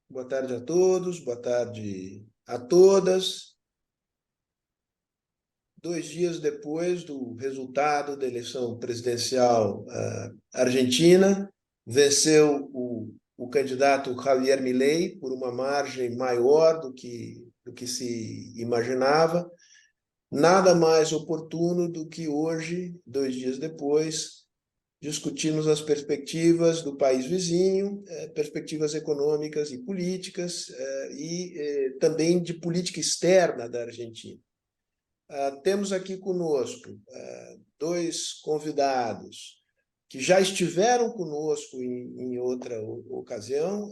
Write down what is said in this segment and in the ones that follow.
Boa tarde a todos, boa tarde a todas. 2 dias depois do resultado da eleição presidencial argentina, venceu o candidato Javier Milei por uma margem maior do que se imaginava. Nada mais oportuno do que hoje, 2 dias depois, discutirmos as perspectivas do país vizinho, perspectivas econômicas e políticas, e também de política externa da Argentina. Temos aqui conosco dois convidados que já estiveram conosco em outra ocasião,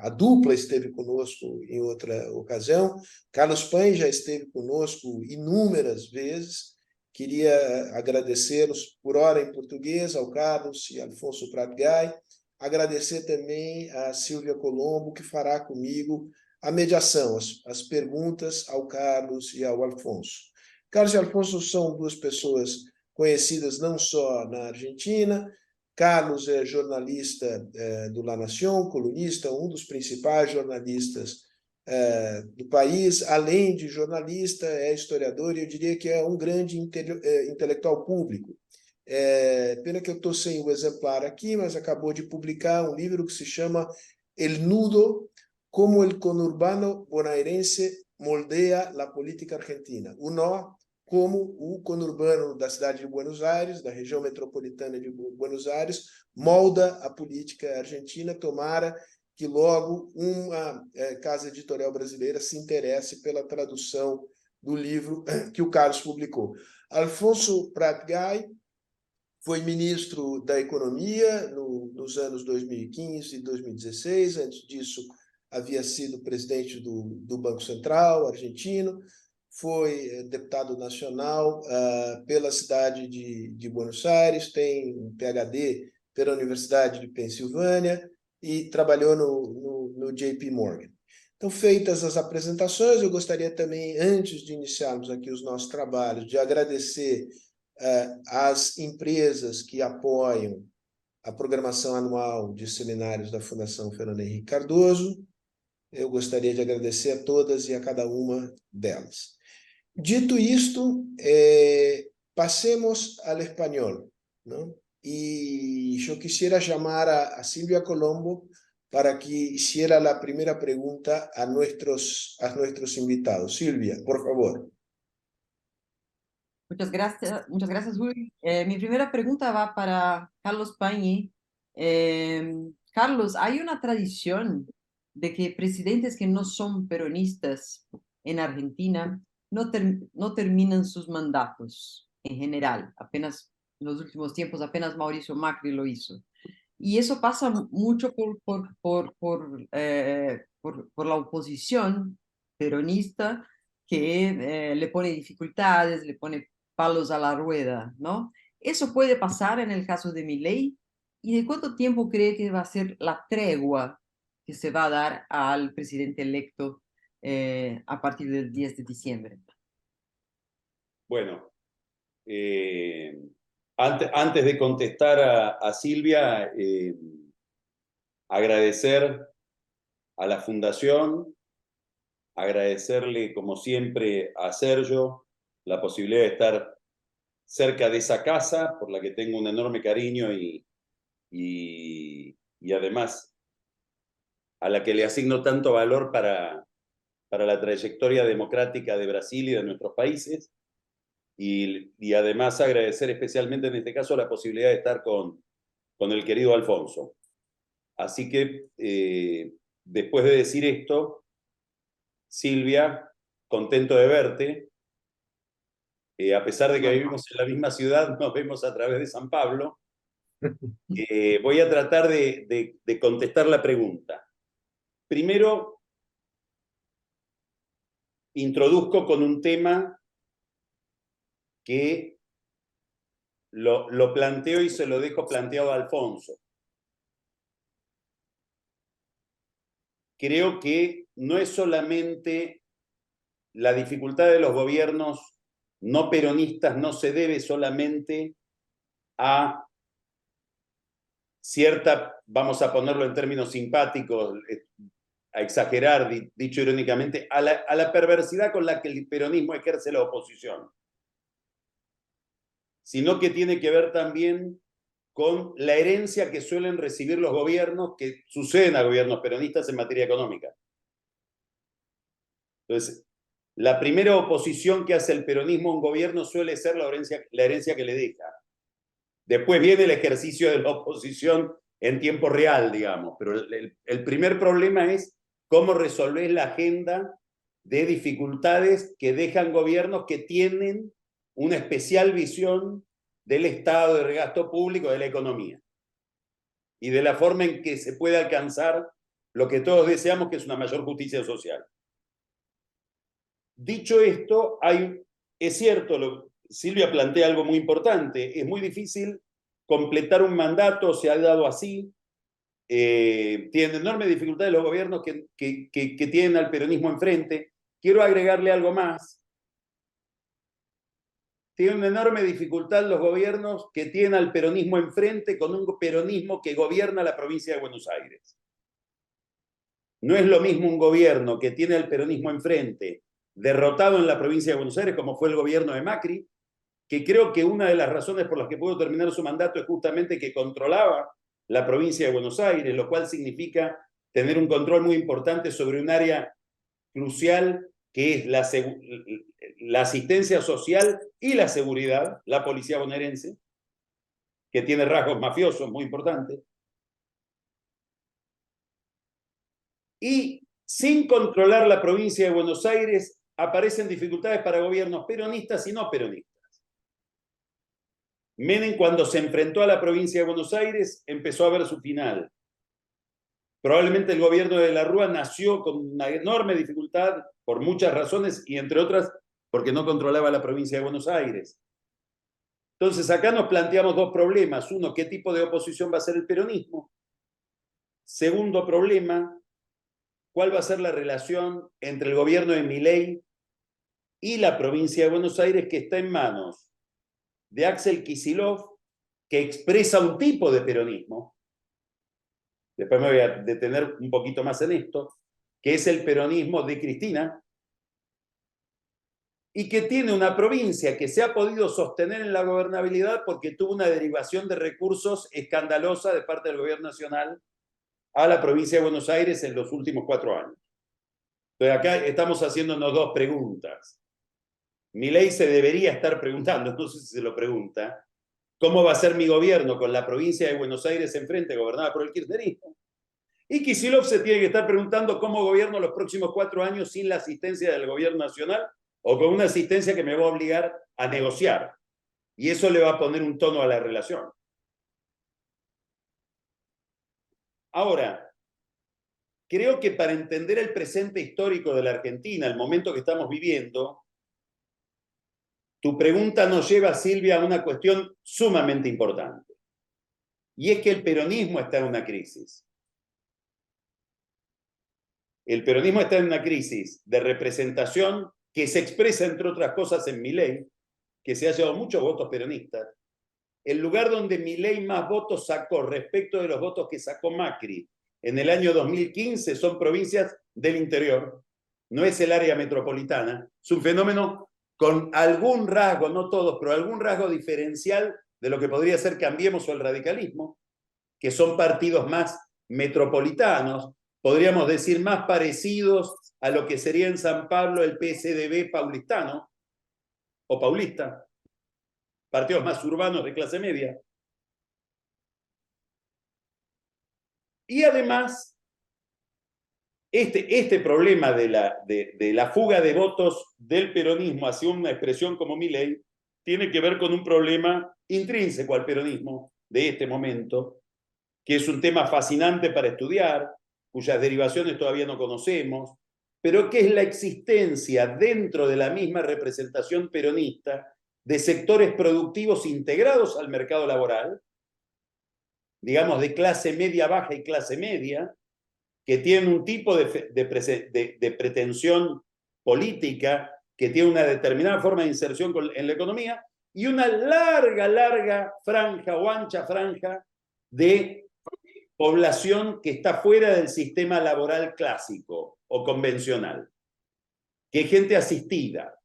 a dupla esteve conosco em outra ocasião, Carlos Paine já esteve conosco inúmeras vezes. Queria agradecê-los por hora em português, ao Carlos e Alfonso Prat-Gay, agradecer também a Silvia Colombo, que fará comigo a mediação, as perguntas ao Carlos e ao Alfonso. Carlos e Alfonso são duas pessoas conhecidas não só na Argentina. Carlos é jornalista do La Nación, colunista, um dos principais jornalistas do país. Além de jornalista, é historiador e eu diria que é um grande intelectual público. Pena que eu estou sem o exemplar aqui, mas acabou de publicar um livro que se chama El Nudo, como el conurbano bonaerense moldea la política argentina. O nó, como o conurbano da cidade de Buenos Aires, da região metropolitana de Buenos Aires, molda a política argentina. Tomara que logo uma casa editorial brasileira se interesse pela tradução do livro que o Carlos publicou. Alfonso Prat-Gay foi ministro da Economia nos anos 2015 e 2016. Antes disso, havia sido presidente do Banco Central argentino. Foi deputado nacional pela cidade de Buenos Aires, tem um PhD pela Universidade de Pensilvânia e trabalhou no JP Morgan. Então, feitas as apresentações, eu gostaria também, antes de iniciarmos aqui os nossos trabalhos, de agradecer às empresas que apoiam a programação anual de seminários da Fundação Fernando Henrique Cardoso. Eu gostaria de agradecer a todas e a cada uma delas. Dito isto, passemos ao espanhol, ¿no? Y yo quisiera llamar a Silvia Colombo para que hiciera la primera pregunta a nuestros invitados. Silvia, por favor. Muchas gracias, Julio. Mi primera pregunta va para Carlos Paine. Carlos, hay una tradición de que presidentes que no son peronistas en Argentina no terminan sus mandatos en general. Apenas en los últimos tiempos, apenas Mauricio Macri lo hizo. Y eso pasa mucho por la oposición peronista que le pone dificultades, le pone palos a la rueda, ¿no? ¿Eso puede pasar en el caso de Milei? ¿Y de cuánto tiempo cree que va a ser la tregua que se va a dar al presidente electo a partir del 10 de diciembre? Bueno, antes de contestar a Silvia, agradecer a la Fundación, agradecerle como siempre a Sergio la posibilidad de estar cerca de esa casa por la que tengo un enorme cariño y además a la que le asigno tanto valor para la trayectoria democrática de Brasil y de nuestros países. Y además agradecer especialmente en este caso la posibilidad de estar con el querido Alfonso. Así que después de decir esto, Silvia, contento de verte. A pesar de que vivimos en la misma ciudad, nos vemos a través de San Pablo. Voy a tratar de contestar la pregunta. Primero, introduzco con un tema que lo planteo y se lo dejo planteado a Alfonso. Creo que no es solamente la dificultad de los gobiernos no peronistas, no se debe solamente a cierta, vamos a ponerlo en términos simpáticos, a exagerar, dicho irónicamente, a la perversidad con la que el peronismo ejerce la oposición, sino que tiene que ver también con la herencia que suelen recibir los gobiernos que suceden a gobiernos peronistas en materia económica. Entonces, la primera oposición que hace el peronismo a un gobierno suele ser la herencia que le deja. Después viene el ejercicio de la oposición en tiempo real, digamos, pero el primer problema es cómo resolver la agenda de dificultades que dejan gobiernos que tienen una especial visión del Estado, del gasto público, de la economía, y de la forma en que se puede alcanzar lo que todos deseamos, que es una mayor justicia social. Dicho esto, es cierto, Silvia plantea algo muy importante, es muy difícil completar un mandato, se ha dado así, tienen enormes dificultades los gobiernos que tienen al peronismo enfrente. Quiero agregarle algo más. Tienen una enorme dificultad los gobiernos que tienen al peronismo enfrente con un peronismo que gobierna la provincia de Buenos Aires. No es lo mismo un gobierno que tiene al peronismo enfrente derrotado en la provincia de Buenos Aires, como fue el gobierno de Macri, que creo que una de las razones por las que pudo terminar su mandato es justamente que controlaba la provincia de Buenos Aires, lo cual significa tener un control muy importante sobre un área crucial que es la asistencia social y la seguridad, la policía bonaerense, que tiene rasgos mafiosos muy importantes. Y sin controlar la provincia de Buenos Aires aparecen dificultades para gobiernos peronistas y no peronistas. Menem, cuando se enfrentó a la provincia de Buenos Aires, empezó a ver su final. Probablemente el gobierno de la Rúa nació con una enorme dificultad por muchas razones y entre otras porque no controlaba la provincia de Buenos Aires. Entonces acá nos planteamos dos problemas. Uno, ¿qué tipo de oposición va a ser el peronismo? Segundo problema, ¿cuál va a ser la relación entre el gobierno de Milei y la provincia de Buenos Aires, que está en manos de Axel Kicillof, que expresa un tipo de peronismo? Después me voy a detener un poquito más en esto, que es el peronismo de Cristina, y que tiene una provincia que se ha podido sostener en la gobernabilidad porque tuvo una derivación de recursos escandalosa de parte del gobierno nacional a la provincia de Buenos Aires en los últimos 4 años. Entonces acá estamos haciéndonos dos preguntas. Milei se debería estar preguntando, no sé si se lo pregunta, ¿cómo va a ser mi gobierno con la provincia de Buenos Aires enfrente, gobernada por el kirchnerismo? Y Kicillof se tiene que estar preguntando cómo gobierno los próximos 4 años sin la asistencia del gobierno nacional o con una asistencia que me va a obligar a negociar. Y eso le va a poner un tono a la relación. Ahora, creo que para entender el presente histórico de la Argentina, el momento que estamos viviendo, tu pregunta nos lleva, Silvia, a una cuestión sumamente importante. Y es que el peronismo está en una crisis. El peronismo está en una crisis de representación que se expresa, entre otras cosas, en Milei, que se ha llevado muchos votos peronistas. El lugar donde Milei más votos sacó respecto de los votos que sacó Macri en el año 2015 son provincias del interior. No es el área metropolitana. Es un fenómeno con algún rasgo, no todos, pero algún rasgo diferencial de lo que podría ser Cambiemos o el radicalismo, que son partidos más metropolitanos, podríamos decir más parecidos a lo que sería en San Pablo el PSDB paulistano o paulista, partidos más urbanos de clase media. Y además, este problema de la fuga de votos del peronismo hacia una expresión como Milei tiene que ver con un problema intrínseco al peronismo de este momento, que es un tema fascinante para estudiar, cuyas derivaciones todavía no conocemos, pero que es la existencia dentro de la misma representación peronista de sectores productivos integrados al mercado laboral, digamos de clase media baja y clase media, que tienen un tipo de pretensión política, que tiene una determinada forma de inserción en la economía, y una larga franja o ancha franja de población que está fuera del sistema laboral clásico o convencional, que es gente asistida,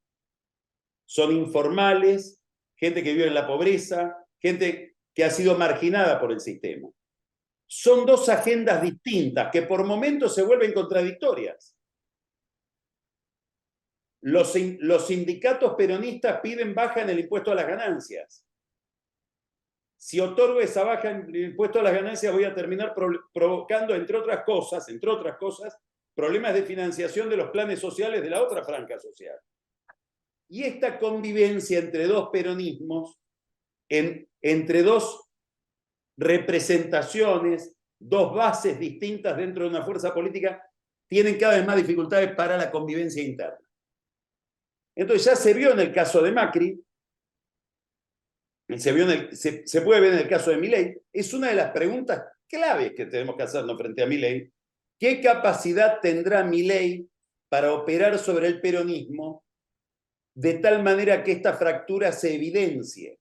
son informales, gente que vive en la pobreza, gente que ha sido marginada por el sistema. Son dos agendas distintas que por momentos se vuelven contradictorias. Los sindicatos peronistas piden baja en el impuesto a las ganancias. Si otorgo esa baja en el impuesto a las ganancias, voy a terminar provocando, entre otras cosas, problemas de financiación de los planes sociales de la otra franja social. Y esta convivencia entre dos peronismos, entre dos representaciones, dos bases distintas dentro de una fuerza política, tienen cada vez más dificultades para la convivencia interna. Entonces ya se vio en el caso de Macri, se puede ver en el caso de Milei, es una de las preguntas claves que tenemos que hacernos frente a Milei. ¿Qué capacidad tendrá Milei para operar sobre el peronismo de tal manera que esta fractura se evidencie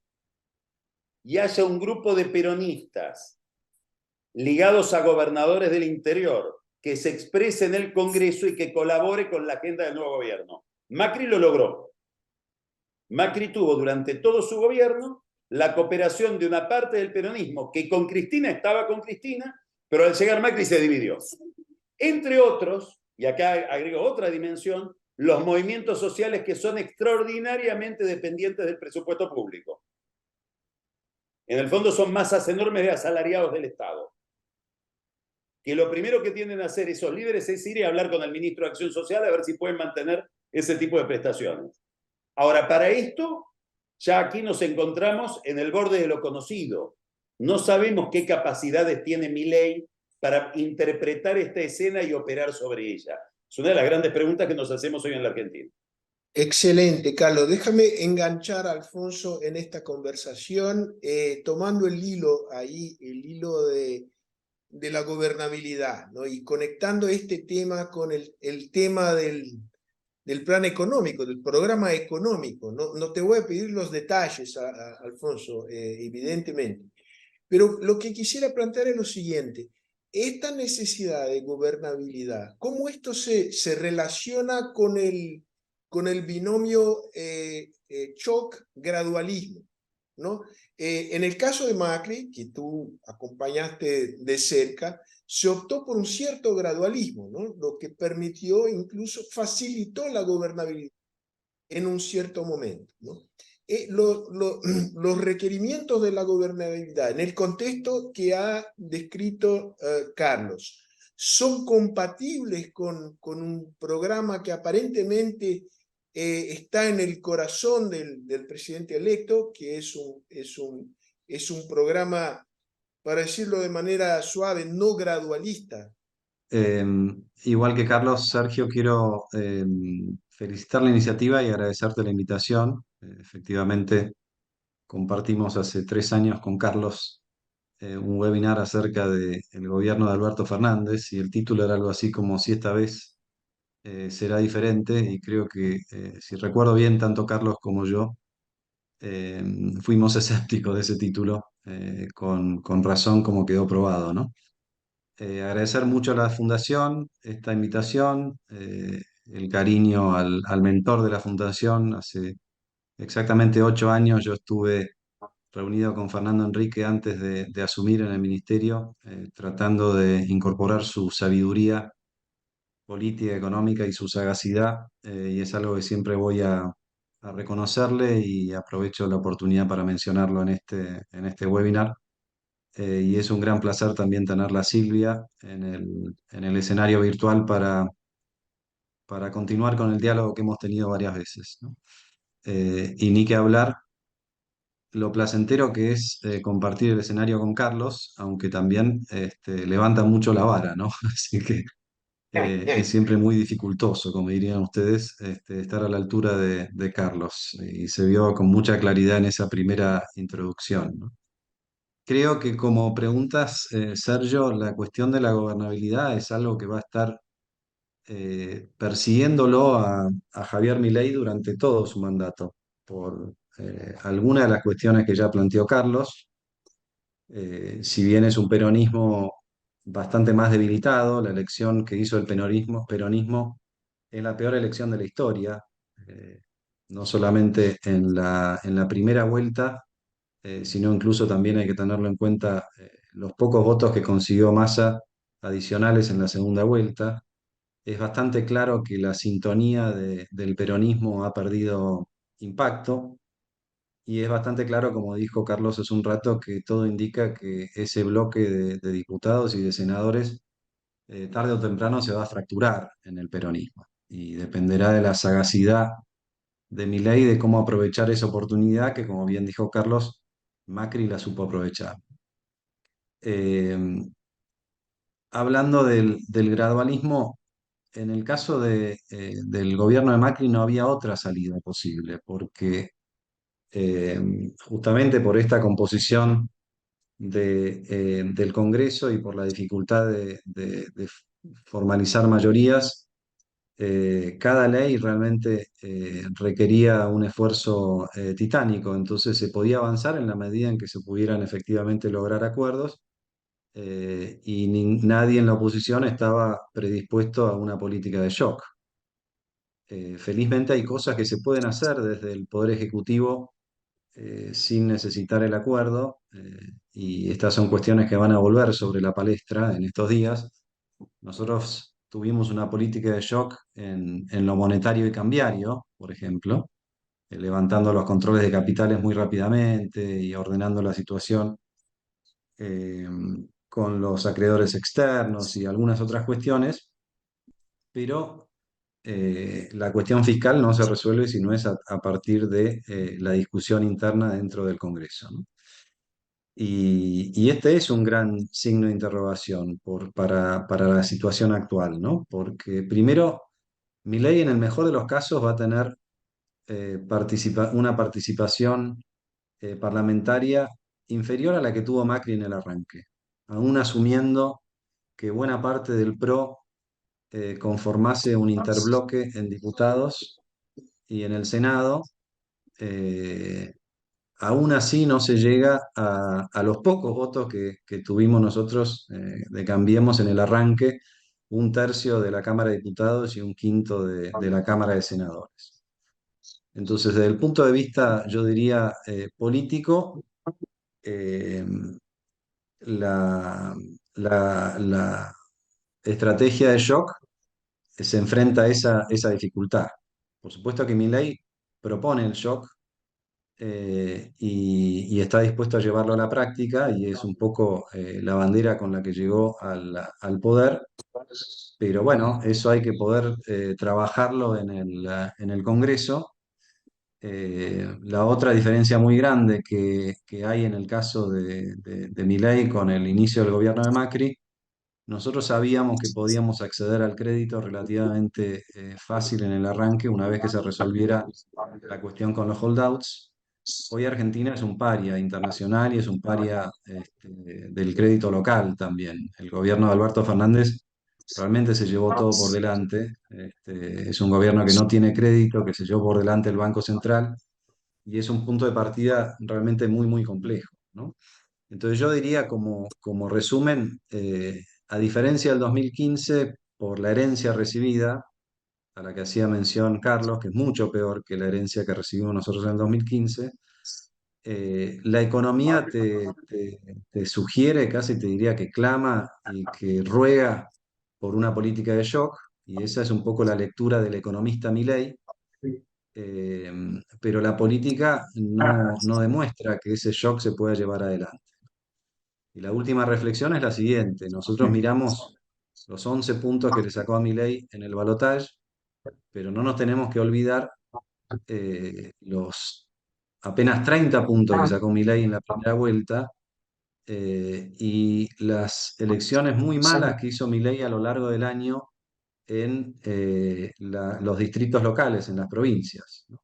y haya un grupo de peronistas ligados a gobernadores del interior que se exprese en el Congreso y que colabore con la agenda del nuevo gobierno? Macri lo logró. Macri tuvo durante todo su gobierno la cooperación de una parte del peronismo que con Cristina estaba con Cristina, pero al llegar Macri se dividió. Entre otros, y acá agrego otra dimensión, los movimientos sociales que son extraordinariamente dependientes del presupuesto público. En el fondo son masas enormes de asalariados del Estado. Que lo primero que tienden a hacer esos líderes es ir y hablar con el ministro de Acción Social a ver si pueden mantener ese tipo de prestaciones. Ahora, para esto, ya aquí nos encontramos en el borde de lo conocido. No sabemos qué capacidades tiene Milei para interpretar esta escena y operar sobre ella. Es una de las grandes preguntas que nos hacemos hoy en la Argentina. Excelente, Carlos. Déjame enganchar a Alfonso en esta conversación, tomando el hilo ahí, el hilo de la gobernabilidad, ¿no? Y conectando este tema con el tema del plan económico, del programa económico. No te voy a pedir los detalles, Alfonso, evidentemente, pero lo que quisiera plantear es lo siguiente. Esta necesidad de gobernabilidad, ¿cómo esto se relaciona con el binomio shock-gradualismo, ¿no? En el caso de Macri, que tú acompañaste de cerca, se optó por un cierto gradualismo, ¿no? Lo que permitió, incluso facilitó la gobernabilidad en un cierto momento, ¿no? Los requerimientos de la gobernabilidad en el contexto que ha descrito Carlos son compatibles con un programa que aparentemente está en el corazón del presidente electo, que es un programa, para decirlo de manera suave, no gradualista. Eh, Igual que Carlos, Sergio, quiero felicitar la iniciativa y agradecerte la invitación. Efectivamente, compartimos hace 3 años con Carlos un webinar acerca del gobierno de Alberto Fernández y el título era algo así como si esta vez será diferente y creo que, si recuerdo bien, tanto Carlos como yo eh, fuimos escépticos de ese título, con razón como quedó probado, ¿no? Agradecer mucho a la Fundación esta invitación, el cariño al mentor de la Fundación. Hace exactamente 8 años yo estuve reunido con Fernando Enrique antes de asumir en el ministerio, tratando de incorporar su sabiduría política, económica y su sagacidad, y es algo que siempre voy a reconocerle y aprovecho la oportunidad para mencionarlo en este webinar. Y es un gran placer también tenerla a Silvia en el escenario virtual para continuar con el diálogo que hemos tenido varias veces, ¿no? Y ni que hablar lo placentero que es compartir el escenario con Carlos, aunque también levanta mucho la vara, ¿no? Así que es siempre muy dificultoso, como dirían ustedes, estar a la altura de Carlos. Y se vio con mucha claridad en esa primera introducción, ¿no? Creo que como preguntas, Sergio, la cuestión de la gobernabilidad es algo que va a estar persiguiéndolo a Javier Milei durante todo su mandato, por alguna de las cuestiones que ya planteó Carlos. Si bien es un peronismo bastante más debilitado. La elección que hizo el peronismo es la peor elección de la historia, eh, no solamente en la primera vuelta, sino incluso también hay que tenerlo en cuenta los pocos votos que consiguió Massa adicionales en la segunda vuelta. Es bastante claro que la sintonía del peronismo ha perdido impacto y es bastante claro, como dijo Carlos hace un rato, que todo indica que ese bloque de diputados y de senadores tarde o temprano se va a fracturar en el peronismo y dependerá de la sagacidad de Milei de cómo aprovechar esa oportunidad que, como bien dijo Carlos, Macri la supo aprovechar. Eh, Hablando del gradualismo, en el caso del gobierno de Macri no había otra salida posible, porque eh, justamente por esta composición del Congreso y por la dificultad de formalizar mayorías, cada ley realmente requería un esfuerzo titánico, entonces se podía avanzar en la medida en que se pudieran efectivamente lograr acuerdos y nadie en la oposición estaba predispuesto a una política de shock. Felizmente hay cosas que se pueden hacer desde el Poder Ejecutivo sin necesitar el acuerdo, y estas son cuestiones que van a volver sobre la palestra en estos días. Nosotros tuvimos una política de shock en lo monetario y cambiario, por ejemplo, levantando los controles de capitales muy rápidamente y ordenando la situación eh, con los acreedores externos y algunas otras cuestiones, pero la cuestión fiscal no se resuelve si no es a partir de la discusión interna dentro del Congreso, ¿no? Y este es un gran signo de interrogación para la situación actual, ¿no? Porque primero, Milei en el mejor de los casos va a tener una participación parlamentaria inferior a la que tuvo Macri en el arranque, aún asumiendo que buena parte del PRO conformase un interbloque en diputados y en el Senado. eh, Aún así no se llega a los pocos votos que tuvimos nosotros de Cambiemos en el arranque, un tercio de la Cámara de Diputados y un quinto de la Cámara de Senadores. Entonces, desde el punto de vista, yo diría, político, eh, la, la estrategia de shock se enfrenta a esa dificultad. Por supuesto que Milei propone el shock y está dispuesto a llevarlo a la práctica y es un poco la bandera con la que llegó al poder, pero bueno, eso hay que poder trabajarlo en el Congreso. La otra diferencia muy grande que hay en el caso de Milei con el inicio del gobierno de Macri, nosotros sabíamos que podíamos acceder al crédito relativamente fácil en el arranque una vez que se resolviera la cuestión con los holdouts. Hoy Argentina es un paria internacional y es un paria del crédito local también. El gobierno de Alberto Fernández realmente se llevó todo por delante. Es un gobierno que no tiene crédito, que se llevó por delante el Banco Central y es un punto de partida realmente muy, muy complejo, ¿no? Entonces yo diría como resumen, a diferencia del 2015, por la herencia recibida, a la que hacía mención Carlos, que es mucho peor que la herencia que recibimos nosotros en el 2015, la economía te sugiere, casi te diría que clama y que ruega por una política de shock, y esa es un poco la lectura del economista Milei, eh, pero la política no demuestra que ese shock se pueda llevar adelante. Y la última reflexión es la siguiente: nosotros miramos los 11 puntos que le sacó a Milei en el balotaje, pero no nos tenemos que olvidar los apenas 30 puntos que sacó Milei en la primera vuelta, y las elecciones muy malas que hizo Milei a lo largo del año en los distritos locales, en las provincias, ¿no?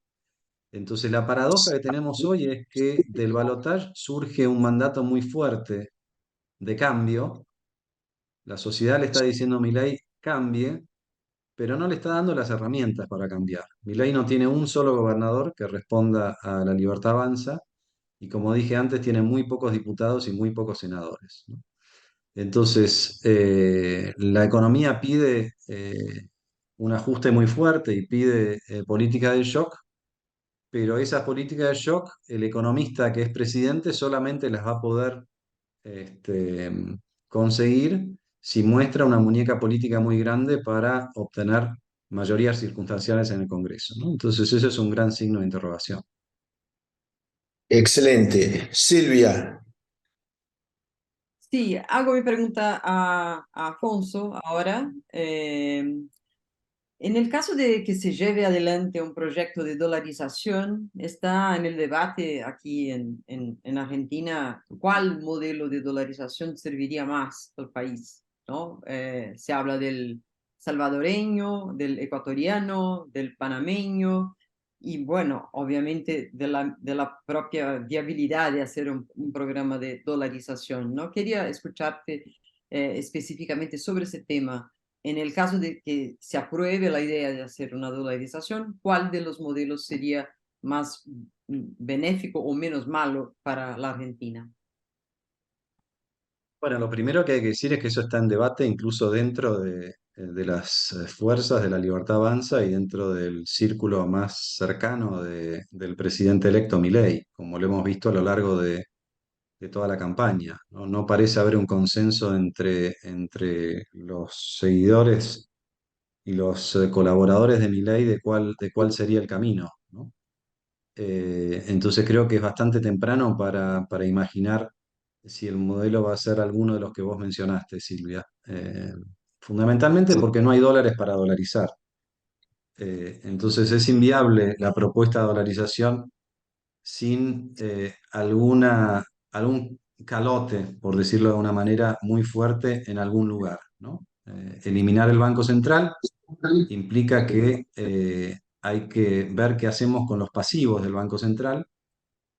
Entonces, la paradoja que tenemos hoy es que del balotaje surge un mandato muy fuerte de cambio. La sociedad le está diciendo a Milei cambie, pero no le está dando las herramientas para cambiar. Milei no tiene un solo gobernador que responda a la Libertad Avanza y como dije antes, tiene muy pocos diputados y muy pocos senadores, ¿no? Entonces, la economía pide un ajuste muy fuerte y pide política de shock, pero esas políticas de shock, el economista que es presidente solamente las va a poder este, conseguir si muestra una muñeca política muy grande para obtener mayorías circunstanciales en el Congreso, ¿no? Entonces, eso es un gran signo de interrogación. Excelente. Silvia, Sí, hago mi pregunta a Afonso ahora. En el caso de que se lleve adelante un proyecto de dolarización, está en el debate aquí en Argentina cuál modelo de dolarización serviría más al país, ¿no? Se habla del salvadoreño, del ecuatoriano, del panameño y bueno, obviamente de la propia viabilidad de hacer un programa de dolarización, ¿no? Quería escucharte específicamente sobre ese tema. En el caso de que se apruebe la idea de hacer una dolarización, ¿cuál de los modelos sería más benéfico o menos malo para la Argentina? Bueno, lo primero que hay que decir es que eso está en debate incluso dentro de las fuerzas de la Libertad Avanza y dentro del círculo más cercano del presidente electo Milei, como lo hemos visto a lo largo de toda la campaña. No, no parece haber un consenso entre los seguidores y los colaboradores de Milei de cuál sería el camino, ¿no? Entonces creo que es bastante temprano para imaginar si el modelo va a ser alguno de los que vos mencionaste, Silvia. Fundamentalmente porque no hay dólares para dolarizar. Entonces es inviable la propuesta de dolarización sin algún calote, por decirlo de una manera muy fuerte, en algún lugar, ¿no? Eliminar el Banco Central implica que hay que ver qué hacemos con los pasivos del Banco Central,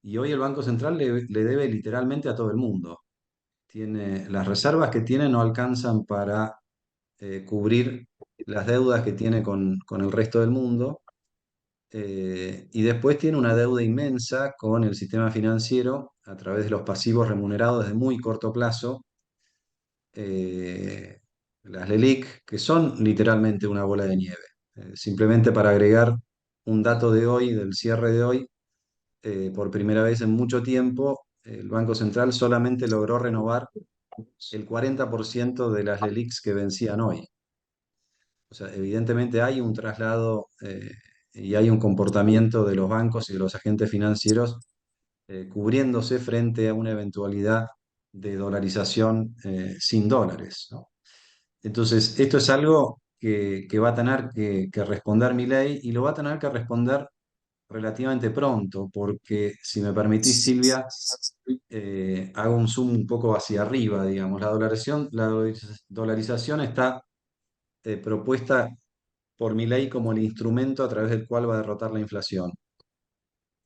y hoy el Banco Central le debe literalmente a todo el mundo. Las reservas que tiene no alcanzan para cubrir las deudas que tiene con el resto del mundo, y después tiene una deuda inmensa con el sistema financiero a través de los pasivos remunerados de muy corto plazo, eh, las LELIC, que son literalmente una bola de nieve. Simplemente para agregar un dato de hoy, del cierre de hoy, por primera vez en mucho tiempo, el Banco Central solamente logró renovar el 40% de las LELICs que vencían hoy. O sea, evidentemente hay un traslado y hay un comportamiento de los bancos y de los agentes financieros cubriéndose frente a una eventualidad de dolarización sin dólares, ¿no? Entonces, esto es algo que va a tener que responder Milei, y lo va a tener que responder relativamente pronto, porque si me permitís, Silvia, hago un zoom un poco hacia arriba, digamos. La dolarización está propuesta por Milei como el instrumento a través del cual va a derrotar la inflación.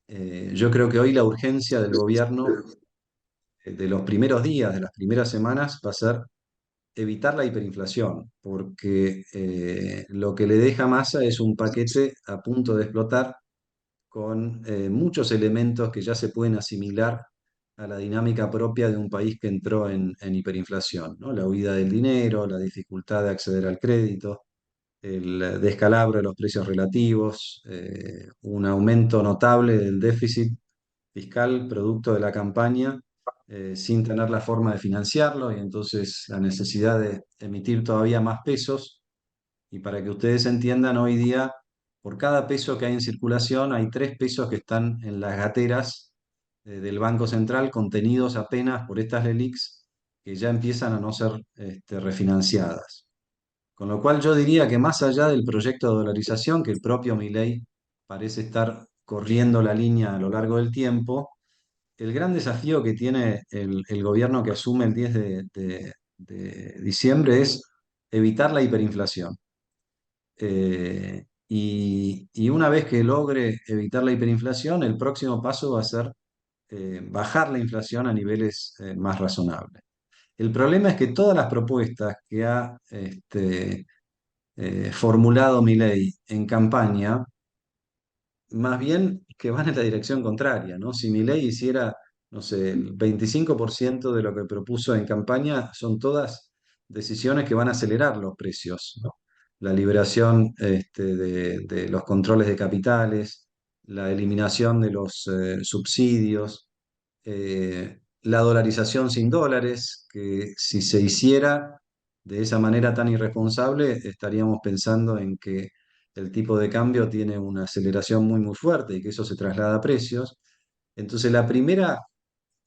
Yo creo que hoy la urgencia del gobierno de los primeros días, de las primeras semanas, va a ser evitar la hiperinflación, porque lo que le deja Massa es un paquete a punto de explotar con muchos elementos que ya se pueden asimilar a la dinámica propia de un país que entró en hiperinflación, ¿no? La huida del dinero, la dificultad de acceder al crédito, el descalabro de los precios relativos, un aumento notable del déficit fiscal producto de la campaña, sin tener la forma de financiarlo, y entonces la necesidad de emitir todavía más pesos. Y para que ustedes entiendan, hoy día, por cada peso que hay en circulación, hay 3 pesos que están en las gateras del Banco Central, contenidos apenas por estas LELIQs que ya empiezan a no ser refinanciadas. Con lo cual yo diría que más allá del proyecto de dolarización, que el propio Milei parece estar corriendo la línea a lo largo del tiempo, el gran desafío que tiene el gobierno que asume el 10 de diciembre es evitar la hiperinflación. Y una vez que logre evitar la hiperinflación, el próximo paso va a ser bajar la inflación a niveles más razonables. El problema es que todas las propuestas que ha formulado Milei en campaña, más bien que van en la dirección contraria, ¿no? Si Milei hiciera no sé, el 25% de lo que propuso en campaña son todas decisiones que van a acelerar los precios, ¿no? La liberación de los controles de capitales, la eliminación de los subsidios, la dolarización sin dólares, que si se hiciera de esa manera tan irresponsable, estaríamos pensando en que el tipo de cambio tiene una aceleración muy, muy fuerte y que eso se traslada a precios. Entonces,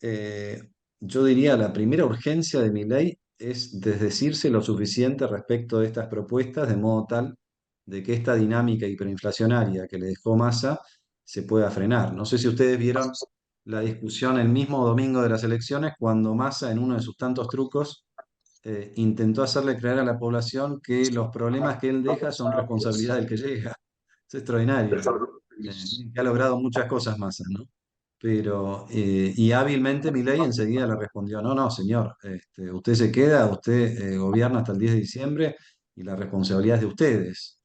eh, yo diría, la primera urgencia de mi ley es desdecirse lo suficiente respecto de estas propuestas, de modo tal de que esta dinámica hiperinflacionaria que le dejó Massa se pueda frenar. No sé si ustedes vieron la discusión el mismo domingo de las elecciones, cuando Massa, en uno de sus tantos trucos, intentó hacerle creer a la población que los problemas que él deja son responsabilidad del que llega. Es extraordinario. Que ha logrado muchas cosas Massa, ¿no? Pero, y hábilmente Milei enseguida le respondió, no, no, señor, usted se queda, usted gobierna hasta el 10 de diciembre y la responsabilidad es de ustedes.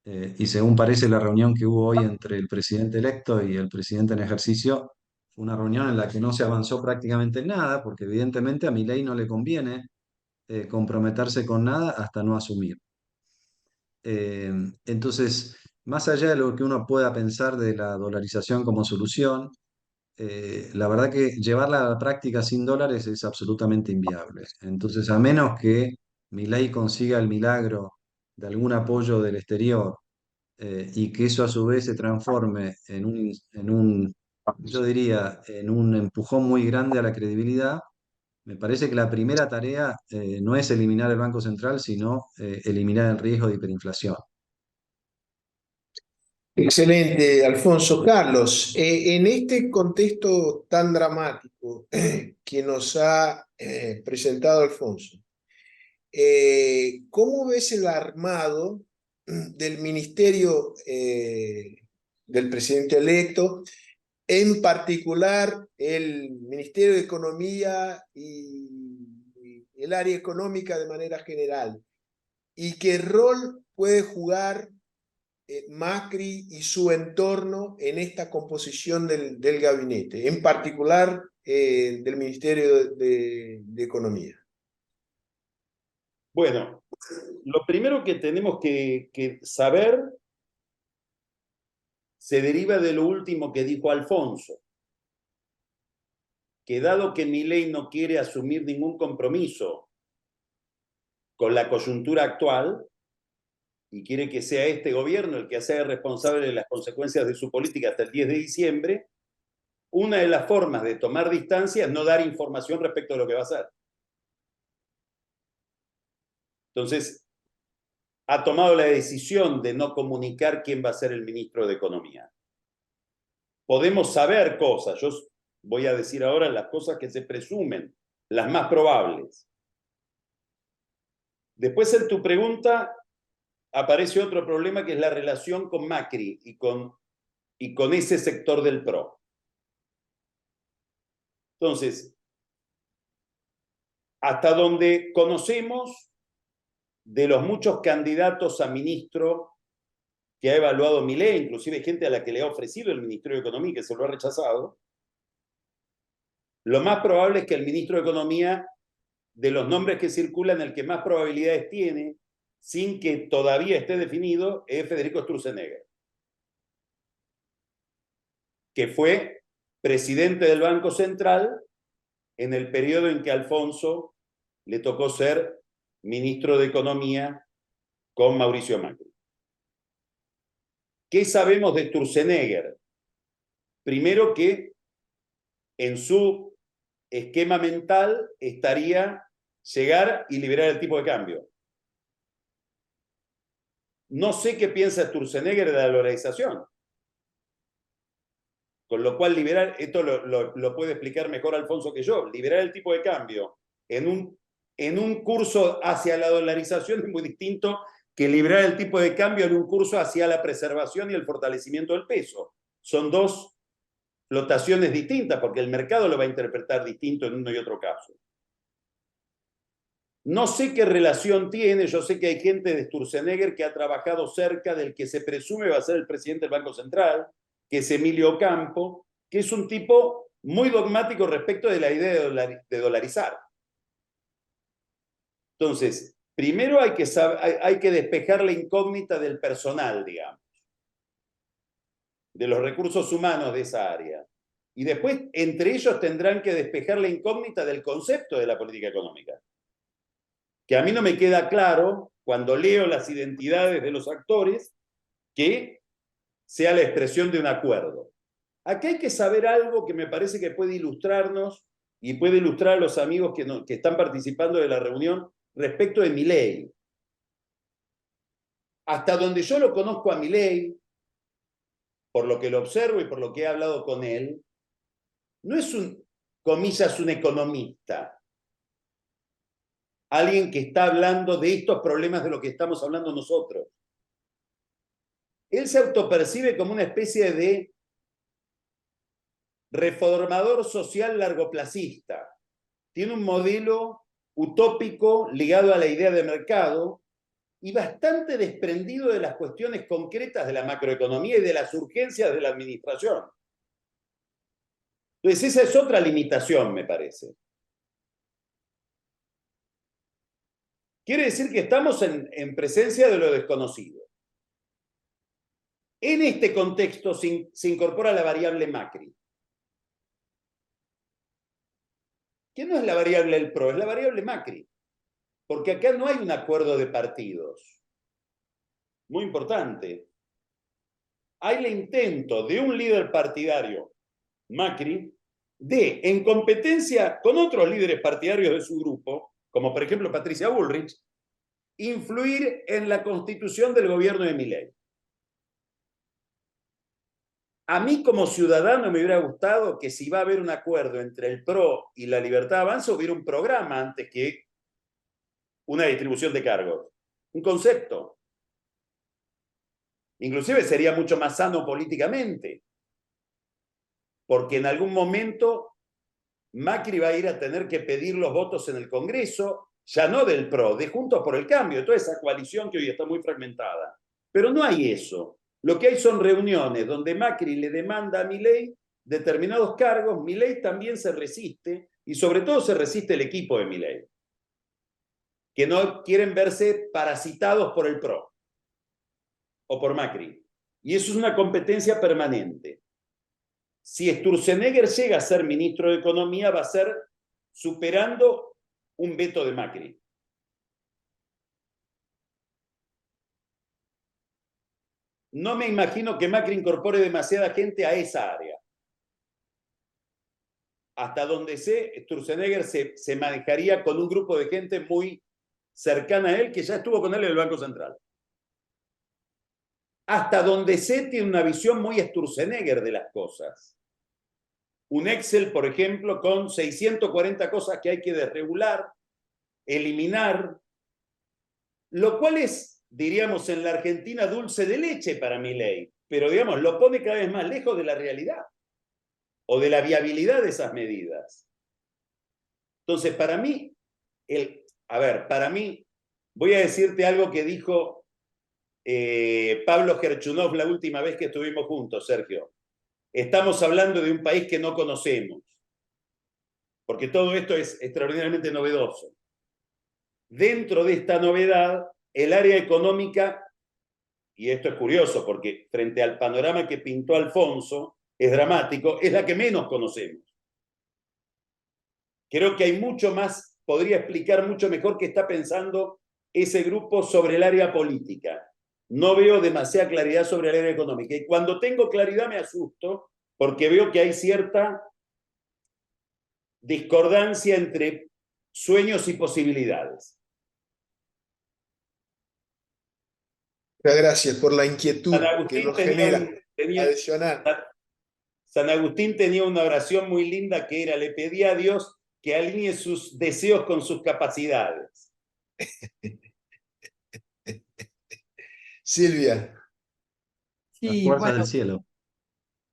Y según parece la reunión que hubo hoy entre el presidente electo y el presidente en ejercicio, fue una reunión en la que no se avanzó prácticamente en nada, porque evidentemente a Milei no le conviene comprometerse con nada hasta no asumir. Eh, entonces, más allá de lo que uno pueda pensar de la dolarización como solución, la verdad que llevarla a la práctica sin dólares es absolutamente inviable. Entonces, a menos que Milei consiga el milagro de algún apoyo del exterior, y que eso a su vez se transforme yo diría, en un empujón muy grande a la credibilidad, me parece que la primera tarea no es eliminar el Banco Central, sino eliminar el riesgo de hiperinflación. Excelente, Alfonso. Carlos, en este contexto tan dramático que nos ha presentado Alfonso, ¿cómo ves el armado del ministerio del presidente electo, en particular el Ministerio de Economía y el área económica de manera general? ¿Y qué rol puede jugar Macri y su entorno en esta composición del gabinete, en particular del Ministerio de Economía? Bueno, lo primero que tenemos que saber se deriva de lo último que dijo Alfonso, que dado que Milei no quiere asumir ningún compromiso con la coyuntura actual y quiere que sea este gobierno el que sea responsable de las consecuencias de su política hasta el 10 de diciembre, una de las formas de tomar distancia es no dar información respecto a lo que va a hacer. Entonces, ha tomado la decisión de no comunicar quién va a ser el ministro de Economía. Podemos saber cosas, yo voy a decir ahora las cosas que se presumen, las más probables. Después en tu pregunta aparece otro problema, que es la relación con Macri y con ese sector del PRO. Entonces, hasta donde conocemos, de los muchos candidatos a ministro que ha evaluado Milei, inclusive gente a la que le ha ofrecido el Ministerio de Economía y que se lo ha rechazado, lo más probable es que el ministro de Economía, de los nombres que circulan, el que más probabilidades tiene, sin que todavía esté definido, es Federico Sturzenegger, que fue presidente del Banco Central en el periodo en que a Alfonso le tocó ser ministro de Economía con Mauricio Macri. ¿Qué sabemos de Sturzenegger? Primero, que en su esquema mental estaría llegar y liberar el tipo de cambio. No sé qué piensa Sturzenegger de la dolarización. Con lo cual, liberar, esto lo puede explicar mejor Alfonso que yo, liberar el tipo de cambio en un curso hacia la dolarización es muy distinto que liberar el tipo de cambio en un curso hacia la preservación y el fortalecimiento del peso. Son dos flotaciones distintas, porque el mercado lo va a interpretar distinto en uno y otro caso. No sé qué relación tiene, yo sé que hay gente de Sturzenegger que ha trabajado cerca del que se presume va a ser el presidente del Banco Central, que es Emilio Campo, que es un tipo muy dogmático respecto de la idea de dolarizar. Entonces, primero hay que despejar la incógnita del personal, digamos, de los recursos humanos de esa área. Y después, entre ellos, tendrán que despejar la incógnita del concepto de la política económica. Que a mí no me queda claro, cuando leo las identidades de los actores, que sea la expresión de un acuerdo. Aquí hay que saber algo que me parece que puede ilustrarnos y puede ilustrar a los amigos que están participando de la reunión respecto de Milei. Hasta donde yo lo conozco a Milei, por lo que lo observo y por lo que he hablado con él, no es comillas, un economista. Alguien que está hablando de estos problemas de lo que estamos hablando nosotros. Él se autopercibe como una especie de reformador social largoplacista. Tiene un modelo utópico ligado a la idea de mercado y bastante desprendido de las cuestiones concretas de la macroeconomía y de las urgencias de la administración. Entonces, esa es otra limitación, me parece. Quiere decir que estamos en presencia de lo desconocido. En este contexto se incorpora la variable Macri, que no es la variable del PRO, es la variable Macri, porque acá no hay un acuerdo de partidos. Muy importante. Hay el intento de un líder partidario, Macri, de, en competencia con otros líderes partidarios de su grupo, como por ejemplo Patricia Bullrich, influir en la constitución del gobierno de Milei. A mí como ciudadano me hubiera gustado que si va a haber un acuerdo entre el PRO y la Libertad Avanza, hubiera un programa antes que una distribución de cargos. Un concepto. Inclusive sería mucho más sano políticamente. Porque en algún momento Macri va a ir a tener que pedir los votos en el Congreso, ya no del PRO, de Juntos por el Cambio, de toda esa coalición que hoy está muy fragmentada. Pero no hay eso. Lo que hay son reuniones donde Macri le demanda a Milei determinados cargos, Milei también se resiste, y sobre todo se resiste el equipo de Milei, que no quieren verse parasitados por el PRO o por Macri. Y eso es una competencia permanente. Si Sturzenegger llega a ser ministro de Economía, va a ser superando un veto de Macri. No me imagino que Macri incorpore demasiada gente a esa área. Hasta donde sé, Sturzenegger se manejaría con un grupo de gente muy cercana a él, que ya estuvo con él en el Banco Central. Hasta donde sé, tiene una visión muy Sturzenegger de las cosas. Un Excel, por ejemplo, con 640 cosas que hay que desregular, eliminar, lo cual es, diríamos, en la Argentina dulce de leche para Milei, pero digamos, lo pone cada vez más lejos de la realidad o de la viabilidad de esas medidas. Entonces, para mí, voy a decirte algo que dijo Pablo Gerchunov la última vez que estuvimos juntos, Sergio. Estamos hablando de un país que no conocemos, porque todo esto es extraordinariamente novedoso. Dentro de esta novedad, el área económica, y esto es curioso porque frente al panorama que pintó Alfonso, es dramático, es la que menos conocemos. Creo que hay mucho más, podría explicar mucho mejor qué está pensando ese grupo sobre el área política. No veo demasiada claridad sobre el área económica. Y cuando tengo claridad me asusto porque veo que hay cierta discordancia entre sueños y posibilidades. Muchas gracias por la inquietud que nos genera adicional. San Agustín tenía una oración muy linda que era: le pedía a Dios que alinee sus deseos con sus capacidades. Silvia. Las Sí, fuerzas bueno, del cielo.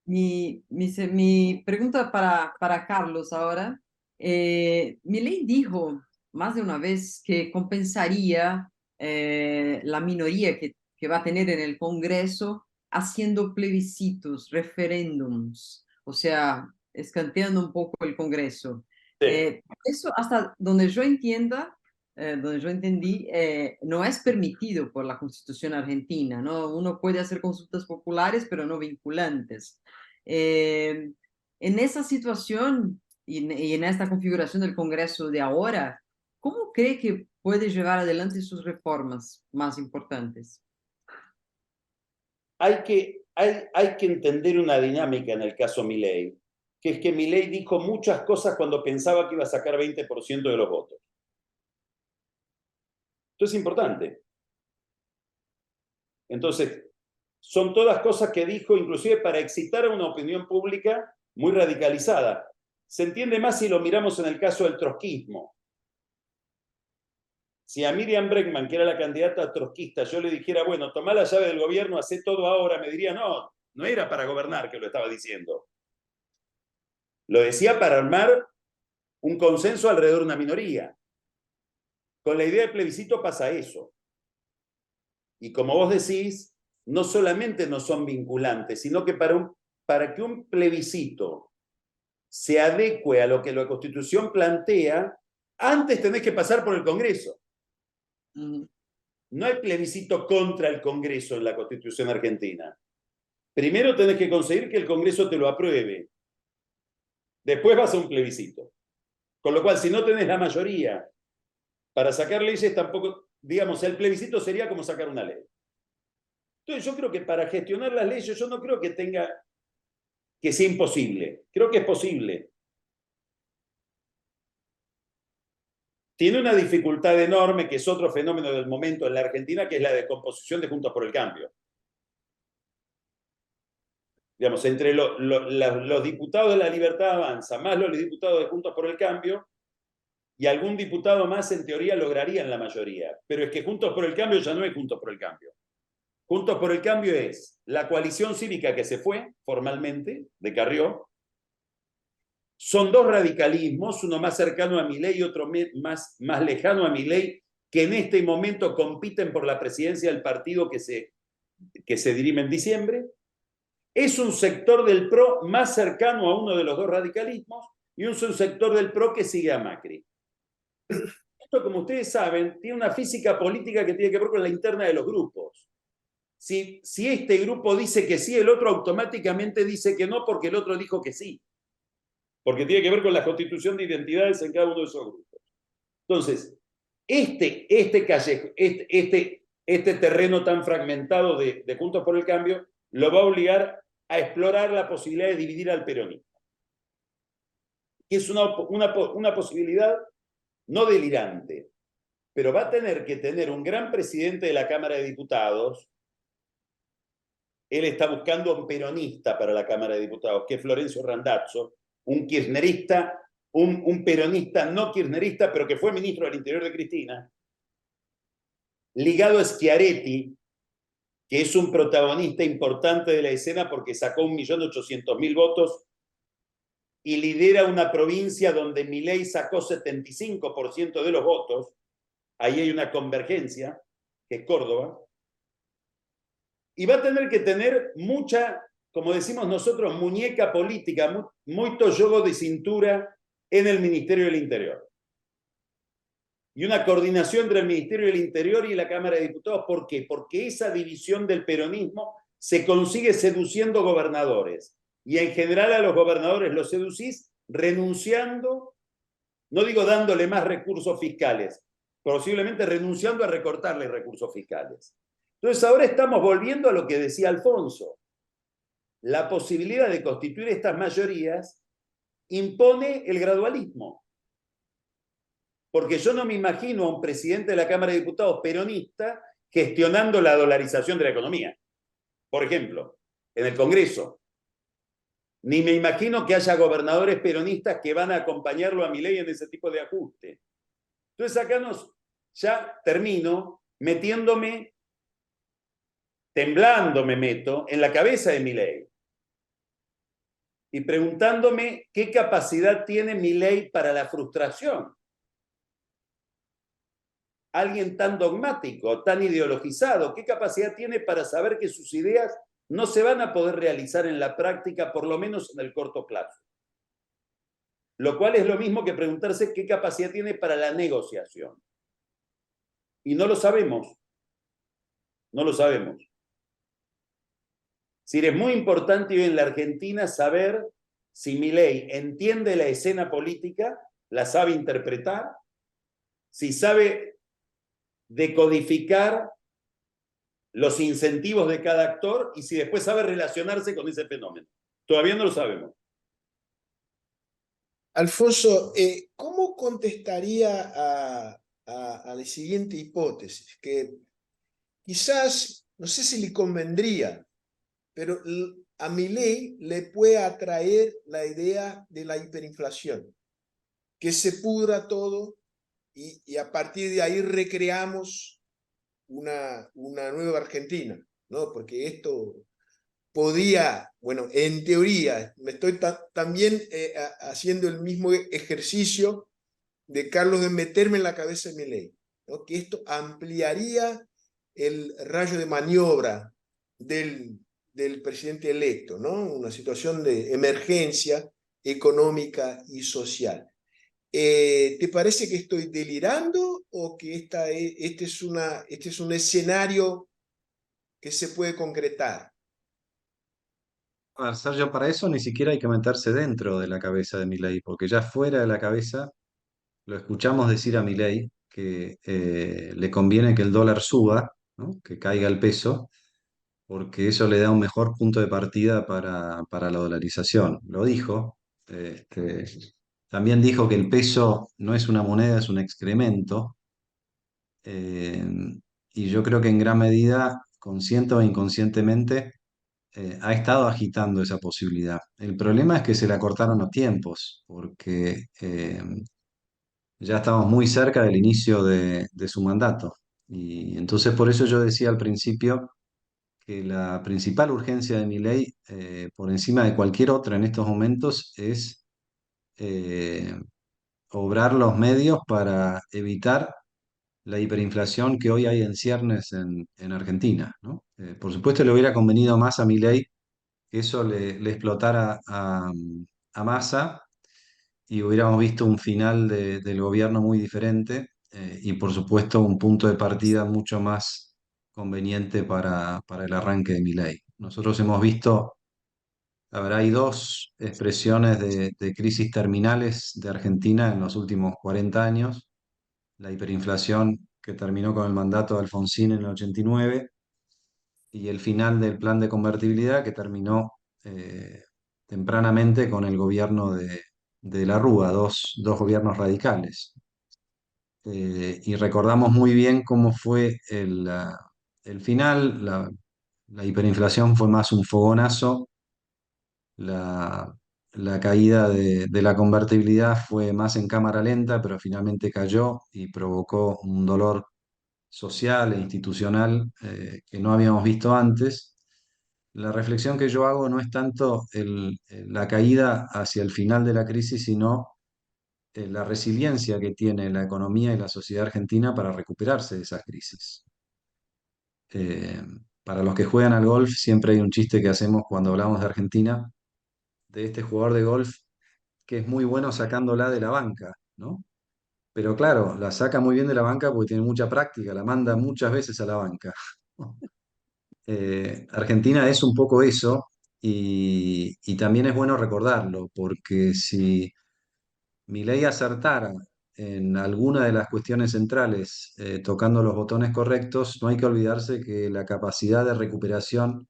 mi pregunta para Carlos ahora. Milei dijo más de una vez que compensaría la minoría que va a tener en el Congreso haciendo plebiscitos, referéndums, o sea, escanteando un poco el Congreso. Sí. Eso, hasta donde yo entienda, donde yo entendí, no es permitido por la Constitución argentina, ¿no? Uno puede hacer consultas populares, pero no vinculantes. En esa situación y en esta configuración del Congreso de ahora, ¿cómo cree que puede llevar adelante sus reformas más importantes? Hay que entender una dinámica en el caso Milei, que es que Milei dijo muchas cosas cuando pensaba que iba a sacar 20% de los votos. Esto es importante. Entonces, son todas cosas que dijo inclusive para excitar a una opinión pública muy radicalizada. Se entiende más si lo miramos en el caso del trotskismo. Si a Miriam Bregman, que era la candidata trotskista, yo le dijera, bueno, tomá la llave del gobierno, hacé todo ahora, me diría, no, no era para gobernar que lo estaba diciendo. Lo decía para armar un consenso alrededor de una minoría. Con la idea de plebiscito pasa eso. Y como vos decís, no solamente no son vinculantes, sino que para que un plebiscito se adecue a lo que la Constitución plantea, antes tenés que pasar por el Congreso. No hay plebiscito contra el Congreso en la Constitución argentina. Primero tenés que conseguir que el Congreso te lo apruebe. Después vas a un plebiscito. Con lo cual, si no tenés la mayoría para sacar leyes, tampoco, digamos, el plebiscito sería como sacar una ley. Entonces yo creo que para gestionar las leyes, yo no creo que sea imposible. Creo que es posible. Tiene una dificultad enorme, que es otro fenómeno del momento en la Argentina, que es la descomposición de Juntos por el Cambio. Digamos, entre los diputados de la Libertad Avanza, más los diputados de Juntos por el Cambio, y algún diputado más en teoría lograrían la mayoría. Pero es que Juntos por el Cambio ya no es Juntos por el Cambio. Juntos por el Cambio es la coalición cívica que se fue formalmente de Carrió. Son dos radicalismos, uno más cercano a Milei y otro más lejano a Milei, que en este momento compiten por la presidencia del partido que se dirime en diciembre. Es un sector del PRO más cercano a uno de los dos radicalismos y un sector del PRO que sigue a Macri. Esto, como ustedes saben, tiene una física política que tiene que ver con la interna de los grupos. Si este grupo dice que sí, el otro automáticamente dice que no porque el otro dijo que sí. Porque tiene que ver con la constitución de identidades en cada uno de esos grupos. Entonces, este terreno tan fragmentado de Juntos por el Cambio lo va a obligar a explorar la posibilidad de dividir al peronismo. Que es una posibilidad no delirante, pero va a tener que tener un gran presidente de la Cámara de Diputados. Él está buscando un peronista para la Cámara de Diputados, que es Florencio Randazzo, un kirchnerista, un peronista no kirchnerista, pero que fue ministro del Interior de Cristina, ligado a Schiaretti, que es un protagonista importante de la escena porque sacó 1.800.000 votos y lidera una provincia donde Milei sacó 75% de los votos. Ahí hay una convergencia, que es Córdoba. Y va a tener que tener mucha, como decimos nosotros, muñeca política, mucho juego de cintura en el Ministerio del Interior. Y una coordinación entre el Ministerio del Interior y la Cámara de Diputados. ¿Por qué? Porque esa división del peronismo se consigue seduciendo gobernadores. Y en general a los gobernadores los seducís renunciando, no digo dándole más recursos fiscales, posiblemente renunciando a recortarle recursos fiscales. Entonces ahora estamos volviendo a lo que decía Alfonso. La posibilidad de constituir estas mayorías impone el gradualismo. Porque yo no me imagino a un presidente de la Cámara de Diputados peronista gestionando la dolarización de la economía. Por ejemplo, en el Congreso. Ni me imagino que haya gobernadores peronistas que van a acompañarlo a Milei en ese tipo de ajuste. Entonces acá ya termino metiéndome, temblando me meto en la cabeza de Milei y preguntándome qué capacidad tiene Milei para la frustración. Alguien tan dogmático, tan ideologizado, ¿qué capacidad tiene para saber que sus ideas no se van a poder realizar en la práctica, por lo menos en el corto plazo? lo cual es lo mismo que preguntarse qué capacidad tiene para la negociación. Y no lo sabemos, no lo sabemos. Es decir, es muy importante hoy en la Argentina saber si Milei entiende la escena política, la sabe interpretar, si sabe decodificar los incentivos de cada actor y si después sabe relacionarse con ese fenómeno. Todavía no lo sabemos. Alfonso, ¿cómo contestaría a la siguiente hipótesis? Que quizás, no sé si le convendría, pero a Milei le puede atraer la idea de la hiperinflación, que se pudra todo y a partir de ahí recreamos una nueva Argentina, ¿no? Porque esto podía, bueno, en teoría, me estoy también haciendo el mismo ejercicio de Carlos de meterme en la cabeza de Milei, ¿no? Que esto ampliaría el rayo de maniobra del presidente electo, ¿no? Una situación de emergencia económica y social. ¿Te parece que estoy delirando o que este es un escenario que se puede concretar? A ver, Sergio, para eso ni siquiera hay que meterse dentro de la cabeza de Milei, porque ya fuera de la cabeza lo escuchamos decir a Milei que le conviene que el dólar suba, ¿no? Que caiga el peso, porque eso le da un mejor punto de partida para la dolarización. Lo dijo. Este, también dijo que el peso no es una moneda, es un excremento. eh, y yo creo que en gran medida, consciente o inconscientemente, ha estado agitando esa posibilidad. El problema es que se le acortaron los tiempos, porque ya estamos muy cerca del inicio de su mandato. Y entonces por eso yo decía al principio que la principal urgencia de mi ley, por encima de cualquier otra en estos momentos, es eh, obrar los medios para evitar la hiperinflación que hoy hay en ciernes en Argentina, ¿no? Por supuesto, le hubiera convenido más a mi ley que eso le explotara a Massa y hubiéramos visto un final del gobierno muy diferente y por supuesto un punto de partida mucho más conveniente para el arranque de Milei. Nosotros hemos visto, a ver, hay dos expresiones de crisis terminales de Argentina en los últimos 40 años. La hiperinflación que terminó con el mandato de Alfonsín en el 89 y el final del plan de convertibilidad que terminó tempranamente con el gobierno de la Rúa, dos gobiernos radicales. Y recordamos muy bien cómo fue el final, la hiperinflación fue más un fogonazo, la, la caída de la convertibilidad fue más en cámara lenta, pero finalmente cayó y provocó un dolor social e institucional que no habíamos visto antes. La reflexión que yo hago no es tanto la caída hacia el final de la crisis, sino la resiliencia que tiene la economía y la sociedad argentina para recuperarse de esa crisis. Eh, para los que juegan al golf, siempre hay un chiste que hacemos cuando hablamos de Argentina, de este jugador de golf que es muy bueno sacándola de la banca, ¿no? Pero claro, la saca muy bien de la banca porque tiene mucha práctica, la manda muchas veces a la banca. Argentina es un poco eso y también es bueno recordarlo, porque si Milei acertara en alguna de las cuestiones centrales, tocando los botones correctos, no hay que olvidarse que la capacidad de recuperación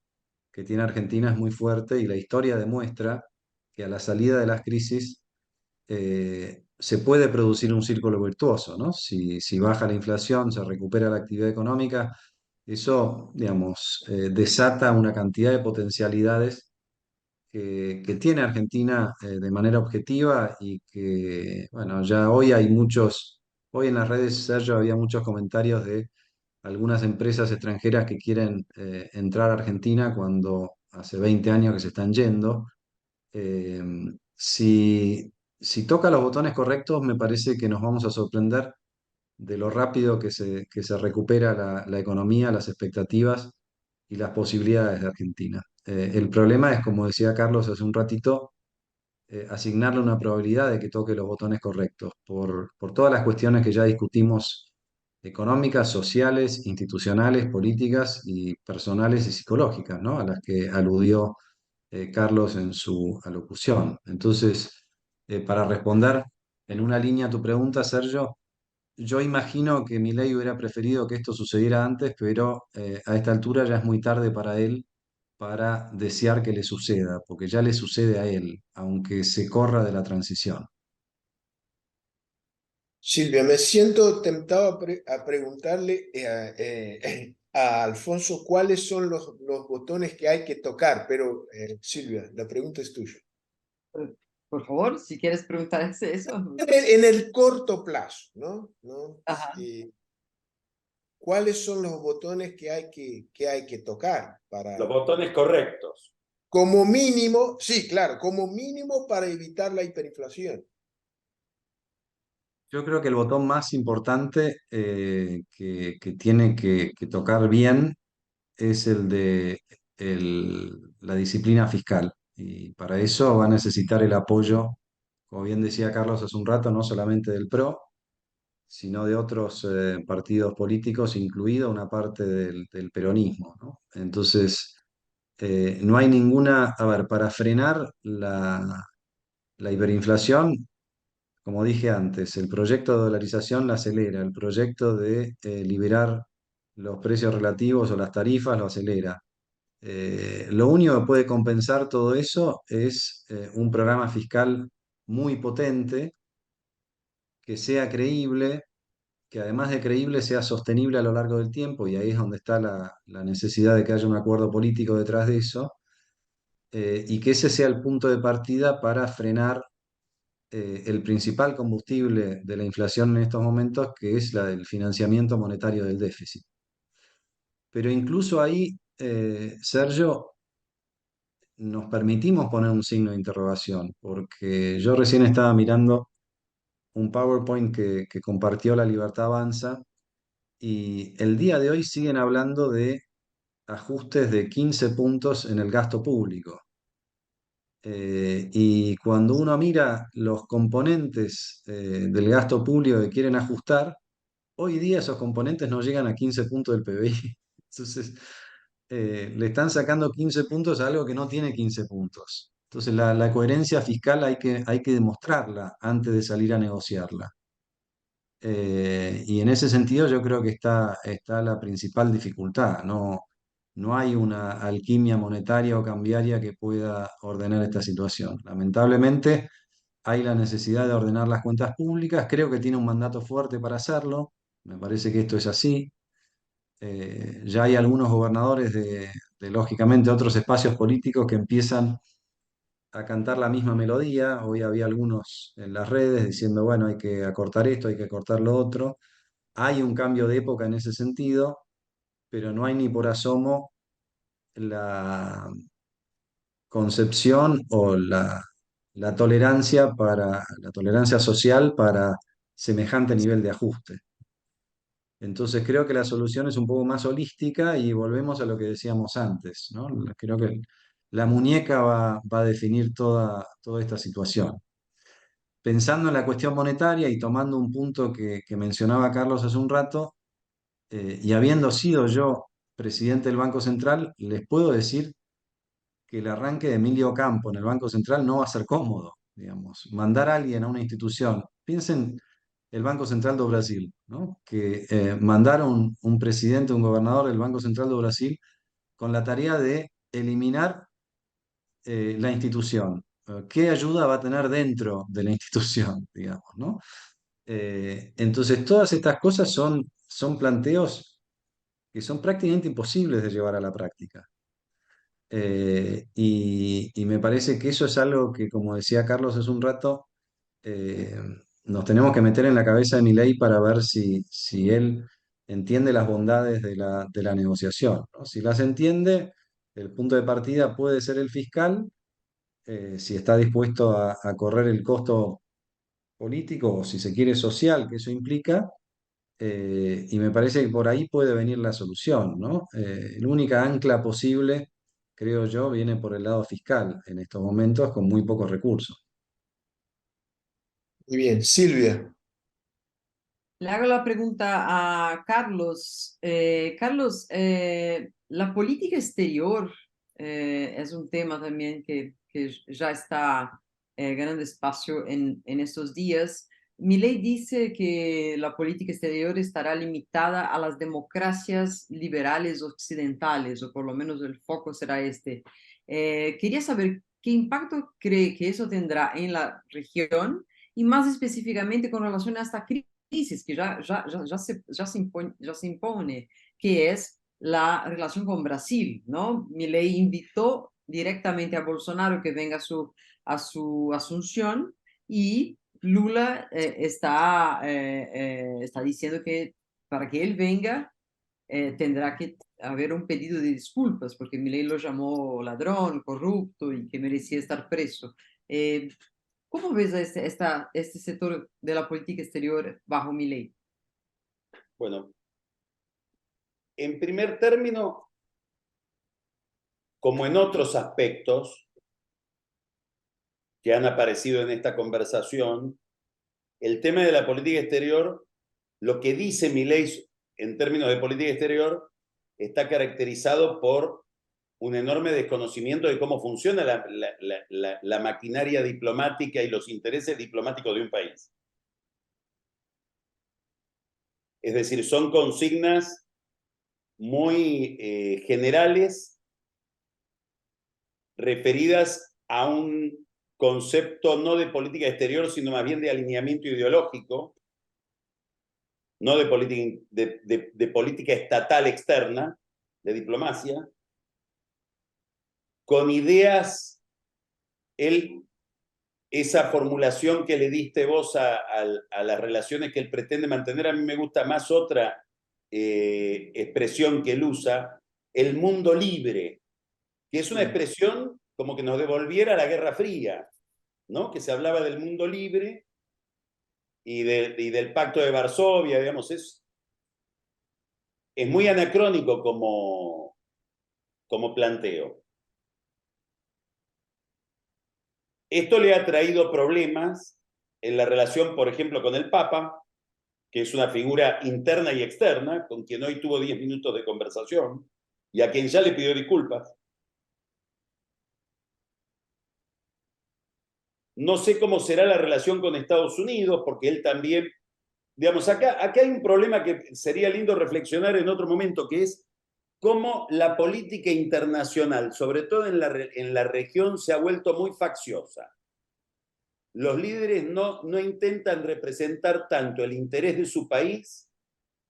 que tiene Argentina es muy fuerte y la historia demuestra que a la salida de las crisis se puede producir un círculo virtuoso, ¿no? Si baja la inflación, se recupera la actividad económica, eso, digamos, desata una cantidad de potencialidades que tiene Argentina de manera objetiva y que, bueno, ya hoy hay hoy en las redes, Sergio, había muchos comentarios de algunas empresas extranjeras que quieren entrar a Argentina cuando hace 20 años que se están yendo. Eh, si, si toca los botones correctos, me parece que nos vamos a sorprender de lo rápido que se recupera la economía, las expectativas y las posibilidades de Argentina. El problema es, como decía Carlos hace un ratito, asignarle una probabilidad de que toque los botones correctos, por todas las cuestiones que ya discutimos, económicas, sociales, institucionales, políticas y personales y psicológicas, ¿no? A las que aludió Carlos en su alocución. Entonces, para responder en una línea a tu pregunta, Sergio, yo imagino que Milei hubiera preferido que esto sucediera antes, pero a esta altura ya es muy tarde para él para desear que le suceda, porque ya le sucede a él, aunque se corra de la transición. Silvia, me siento tentado a preguntarle a Alfonso cuáles son los botones que hay que tocar, pero Silvia, la pregunta es tuya. Por favor, si quieres preguntar eso. En el corto plazo, ¿no? ¿No? Ajá. ¿Cuáles son los botones que hay que tocar Los para, botones correctos. como mínimo, sí, claro, como mínimo para evitar la hiperinflación? Yo creo que el botón más importante que tiene que tocar bien es el de la disciplina fiscal. Y para eso va a necesitar el apoyo, como bien decía Carlos hace un rato, no solamente del PRO, sino de otros partidos políticos, incluido una parte del peronismo, ¿no? Entonces, no hay ninguna, a ver, para frenar la hiperinflación, como dije antes, el proyecto de dolarización la acelera, el proyecto de liberar los precios relativos o las tarifas lo acelera. Lo único que puede compensar todo eso es un programa fiscal muy potente, que sea creíble, que además de creíble sea sostenible a lo largo del tiempo, y ahí es donde está la necesidad de que haya un acuerdo político detrás de eso, y que ese sea el punto de partida para frenar el principal combustible de la inflación en estos momentos, que es la del financiamiento monetario del déficit. Pero incluso ahí, Sergio, nos permitimos poner un signo de interrogación, porque yo recién estaba mirando un PowerPoint que compartió La Libertad Avanza, y el día de hoy siguen hablando de ajustes de 15 puntos en el gasto público. Y cuando uno mira los componentes del gasto público que quieren ajustar, hoy día esos componentes no llegan a 15 puntos del PBI. Entonces, le están sacando 15 puntos a algo que no tiene 15 puntos. Entonces, la coherencia fiscal hay que demostrarla antes de salir a negociarla. Y en ese sentido yo creo que está la principal dificultad. No hay una alquimia monetaria o cambiaria que pueda ordenar esta situación. Lamentablemente hay la necesidad de ordenar las cuentas públicas. Creo que tiene un mandato fuerte para hacerlo. Me parece que esto es así. Ya hay algunos gobernadores lógicamente, otros espacios políticos que empiezan a cantar la misma melodía. Hoy había algunos en las redes diciendo, bueno, hay que acortar esto, hay que acortar lo otro. Hay un cambio de época en ese sentido, pero no hay ni por asomo la concepción o la tolerancia social para semejante nivel de ajuste. Entonces creo que la solución es un poco más holística y volvemos a lo que decíamos antes, ¿no? Creo que la muñeca va a definir toda esta situación. Pensando en la cuestión monetaria y tomando un punto que mencionaba Carlos hace un rato, y habiendo sido yo presidente del Banco Central, les puedo decir que el arranque de Emilio Campo en el Banco Central no va a ser cómodo, digamos. Mandar a alguien a una institución, piensen el Banco Central de Brasil, ¿no? Que mandar un presidente, un gobernador del Banco Central de Brasil con la tarea de eliminar la institución. ¿Qué ayuda va a tener dentro de la institución, digamos, ¿no? Entonces, todas estas cosas son planteos que son prácticamente imposibles de llevar a la práctica. Y me parece que eso es algo que, como decía Carlos hace un rato, eh, nos tenemos que meter en la cabeza de Milei para ver si él entiende las bondades de la negociación, ¿no? Si las entiende, el punto de partida puede ser el fiscal, si está dispuesto a correr el costo político o si se quiere social que eso implica, y me parece que por ahí puede venir la solución, ¿no? La única ancla posible, creo yo, viene por el lado fiscal en estos momentos con muy pocos recursos. Muy bien, Silvia. Le hago la pregunta a Carlos. Carlos, la política exterior es un tema también que ya está ganando espacio en estos días. Milei dice que la política exterior estará limitada a las democracias liberales occidentales, o por lo menos el foco será este. Quería saber qué impacto cree que eso tendrá en la región y más específicamente con relación a esta crisis que ya se impone, que es la relación con Brasil, ¿no? Milei invitó directamente a Bolsonaro que venga a su asunción y Lula está diciendo que para que él venga tendrá que haber un pedido de disculpas porque Milei lo llamó ladrón, corrupto y que merecía estar preso. Eh, ¿Cómo ves a este sector de la política exterior bajo Milei? Bueno, en primer término, como en otros aspectos que han aparecido en esta conversación, el tema de la política exterior, lo que dice Milei en términos de política exterior, está caracterizado por un enorme desconocimiento de cómo funciona la maquinaria diplomática y los intereses diplomáticos de un país. Es decir, son consignas muy generales referidas a un concepto no de política exterior, sino más bien de alineamiento ideológico, no de política estatal externa, de diplomacia, con ideas, esa formulación que le diste vos a las relaciones que él pretende mantener, a mí me gusta más otra expresión que él usa, el mundo libre, que es una expresión como que nos devolviera a la Guerra Fría, ¿no? Que se hablaba del mundo libre y del Pacto de Varsovia, digamos, es muy anacrónico como planteo. Esto le ha traído problemas en la relación, por ejemplo, con el Papa, que es una figura interna y externa, con quien hoy tuvo 10 minutos de conversación, y a quien ya le pidió disculpas. No sé cómo será la relación con Estados Unidos, porque él también, digamos, acá hay un problema que sería lindo reflexionar en otro momento, que es cómo la política internacional, sobre todo en la región, se ha vuelto muy facciosa. Los líderes no intentan representar tanto el interés de su país,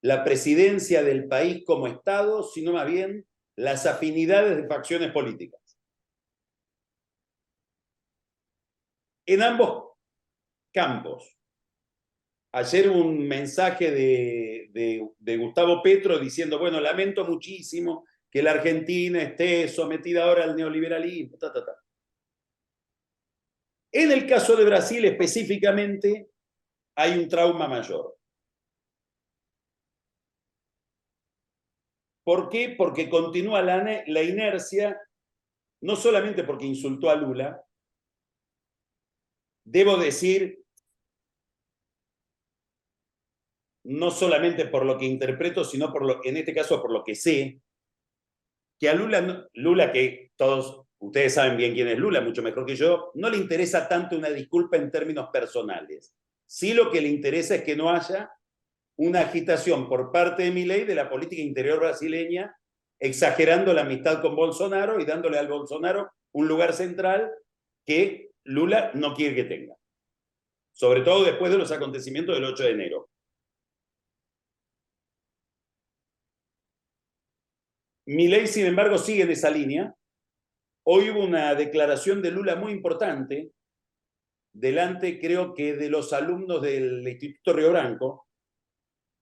la presidencia del país como Estado, sino más bien las afinidades de facciones políticas. En ambos campos. Ayer un mensaje de Gustavo Petro diciendo, bueno, lamento muchísimo que la Argentina esté sometida ahora al neoliberalismo, En el caso de Brasil específicamente hay un trauma mayor. ¿Por qué? Porque continúa la inercia, no solamente porque insultó a Lula, debo decir, no solamente por lo que interpreto, sino en este caso por lo que sé, que a Lula, que todos ustedes saben bien quién es Lula, mucho mejor que yo, no le interesa tanto una disculpa en términos personales. Sí, lo que le interesa es que no haya una agitación por parte de Milei de la política interior brasileña, exagerando la amistad con Bolsonaro y dándole al Bolsonaro un lugar central que Lula no quiere que tenga. Sobre todo después de los acontecimientos del 8 de enero. Milei, sin embargo, sigue en esa línea. Hoy hubo una declaración de Lula muy importante, delante, creo que, de los alumnos del Instituto Río Branco,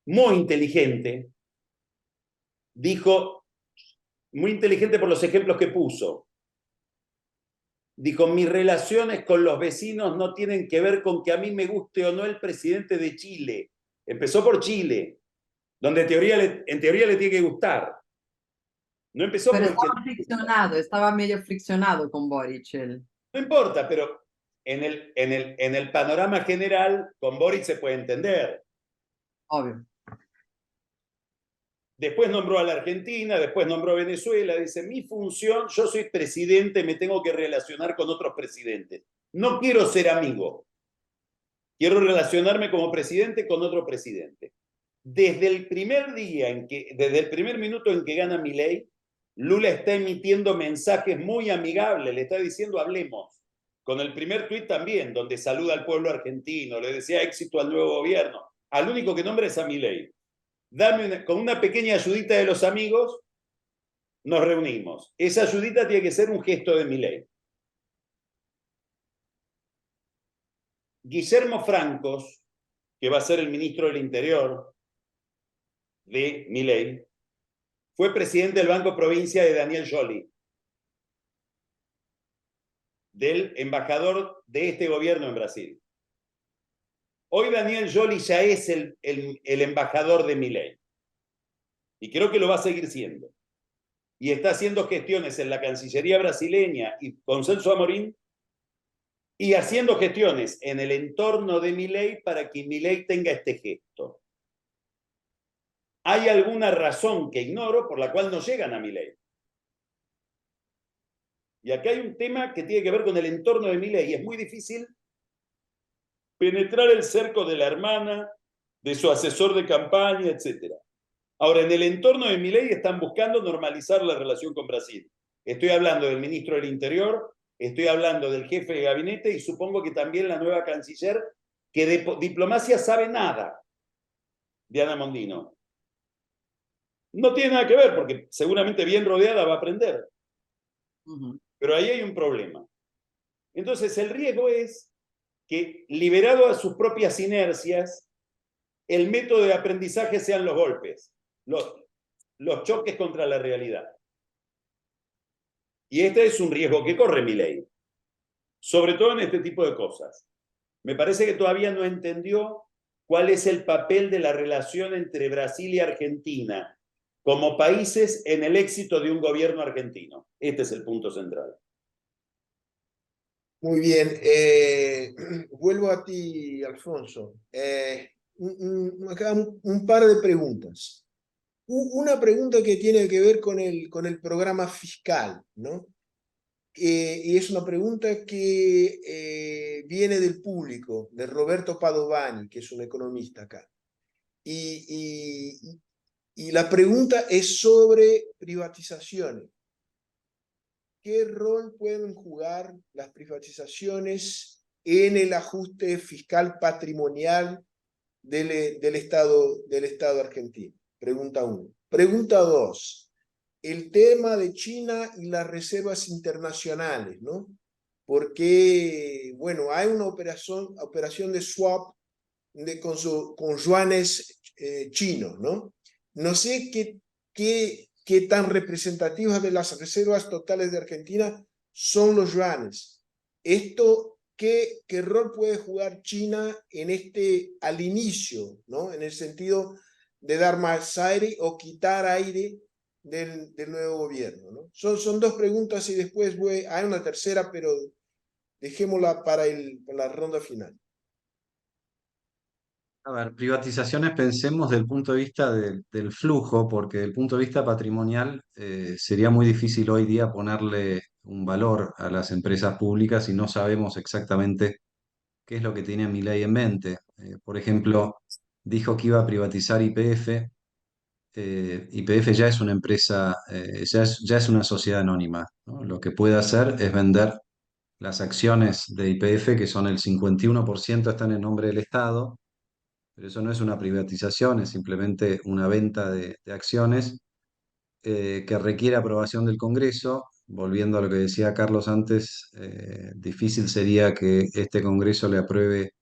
muy inteligente. Dijo, muy inteligente por los ejemplos que puso. Dijo, mis relaciones con los vecinos no tienen que ver con que a mí me guste o no el presidente de Chile. Empezó por Chile, donde en teoría le tiene que gustar. No empezó Pero por el que... estaba medio friccionado con Boric. No importa, pero en el panorama general, con Boric se puede entender. Obvio. Después nombró a la Argentina, después nombró a Venezuela. Dice, mi función, yo soy presidente, me tengo que relacionar con otros presidentes. No quiero ser amigo. Quiero relacionarme como presidente con otro presidente. Desde el primer desde el primer minuto en que gana Milei, Lula está emitiendo mensajes muy amigables, le está diciendo hablemos. Con el primer tuit también, donde saluda al pueblo argentino, le decía éxito al nuevo gobierno. Al único que nombra es a Milei. Con una pequeña ayudita de los amigos, nos reunimos. Esa ayudita tiene que ser un gesto de Milei. Guillermo Francos, que va a ser el ministro del Interior de Milei, fue presidente del Banco Provincia de Daniel Scioli, del embajador de este gobierno en Brasil. Hoy Daniel Scioli ya es el embajador de Milei. Y creo que lo va a seguir siendo. Y está haciendo gestiones en la Cancillería brasileña y con Celso Amorín, y haciendo gestiones en el entorno de Milei para que Milei tenga este gesto. Hay alguna razón que ignoro por la cual no llegan a Milei. Y acá hay un tema que tiene que ver con el entorno de Milei, y es muy difícil penetrar el cerco de la hermana, de su asesor de campaña, etc. Ahora, en el entorno de Milei están buscando normalizar la relación con Brasil. Estoy hablando del ministro del Interior, estoy hablando del jefe de gabinete y supongo que también la nueva canciller, que de diplomacia sabe nada, Diana Mondino. No tiene nada que ver, porque seguramente bien rodeada va a aprender. Pero ahí hay un problema. Entonces, el riesgo es que, liberado a sus propias inercias, el método de aprendizaje sean los golpes, los choques contra la realidad. Y este es un riesgo que corre Milei, sobre todo en este tipo de cosas. Me parece que todavía no entendió cuál es el papel de la relación entre Brasil y Argentina como países en el éxito de un gobierno argentino. Este es el punto central. Muy bien. Vuelvo a ti, Alfonso. Acá un par de preguntas. Una pregunta que tiene que ver con el programa fiscal, ¿no? Y es una pregunta que viene del público, de Roberto Padovani, que es un economista acá. Y la pregunta es sobre privatizaciones. ¿Qué rol pueden jugar las privatizaciones en el ajuste fiscal patrimonial del Estado argentino? Pregunta 1. Pregunta 2. El tema de China y las reservas internacionales, ¿no? Porque, bueno, hay una operación de swap con yuanes chinos, ¿no? No sé qué tan representativas de las reservas totales de Argentina son los yuanes. ¿Qué rol puede jugar China al inicio, ¿no? En el sentido de dar más aire o quitar aire del nuevo gobierno, ¿no? Son dos preguntas y después hay una tercera, pero dejémosla para la ronda final. A ver, privatizaciones pensemos del punto de vista del flujo, porque del punto de vista patrimonial sería muy difícil hoy día ponerle un valor a las empresas públicas si no sabemos exactamente qué es lo que tiene Milei en mente. Por ejemplo, dijo que iba a privatizar YPF. YPF ya es una empresa, ya es una sociedad anónima, ¿no? Lo que puede hacer es vender las acciones de YPF, que son el 51%, están en nombre del Estado, pero eso no es una privatización, es simplemente una venta de acciones que requiere aprobación del Congreso. Volviendo a lo que decía Carlos antes, difícil sería que este Congreso le apruebe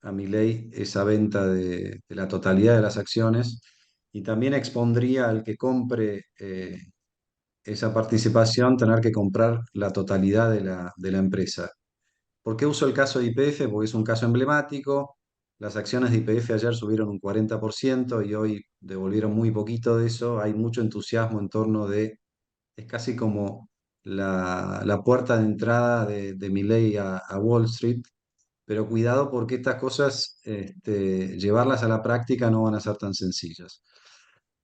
a Milei esa venta de la totalidad de las acciones, y también expondría al que compre esa participación tener que comprar la totalidad de la empresa. ¿Por qué uso el caso de YPF? Porque es un caso emblemático. Las acciones de YPF ayer subieron un 40% y hoy devolvieron muy poquito de eso. Hay mucho entusiasmo en torno de... Es casi como la puerta de entrada de Milei a Wall Street, pero cuidado porque estas cosas, llevarlas a la práctica no van a ser tan sencillas.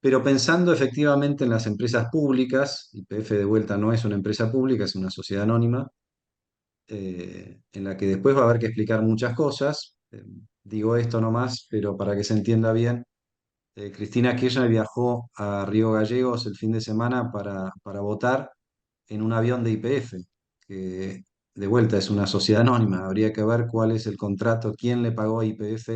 Pero pensando efectivamente en las empresas públicas, YPF de vuelta no es una empresa pública, es una sociedad anónima, en la que después va a haber que explicar muchas cosas. Digo esto nomás, pero para que se entienda bien, Cristina Kirchner viajó a Río Gallegos el fin de semana para votar en un avión de YPF, que de vuelta es una sociedad anónima. Habría que ver cuál es el contrato, quién le pagó a YPF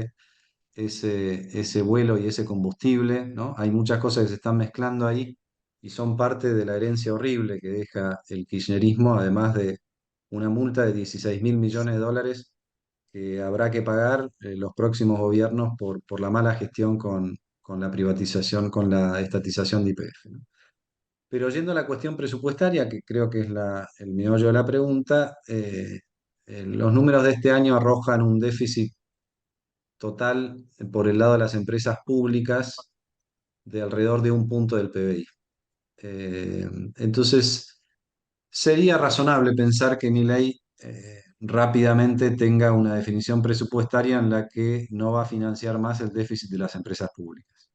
ese vuelo y ese combustible, ¿no? Hay muchas cosas que se están mezclando ahí y son parte de la herencia horrible que deja el kirchnerismo, además de una multa de 16.000 millones de dólares que habrá que pagar los próximos gobiernos por la mala gestión con la privatización, con la estatización de YPF, ¿no? Pero yendo a la cuestión presupuestaria, que creo que es el meollo de la pregunta, los números de este año arrojan un déficit total por el lado de las empresas públicas de alrededor de 1 punto del PBI. Entonces, sería razonable pensar que Milei rápidamente tenga una definición presupuestaria en la que no va a financiar más el déficit de las empresas públicas.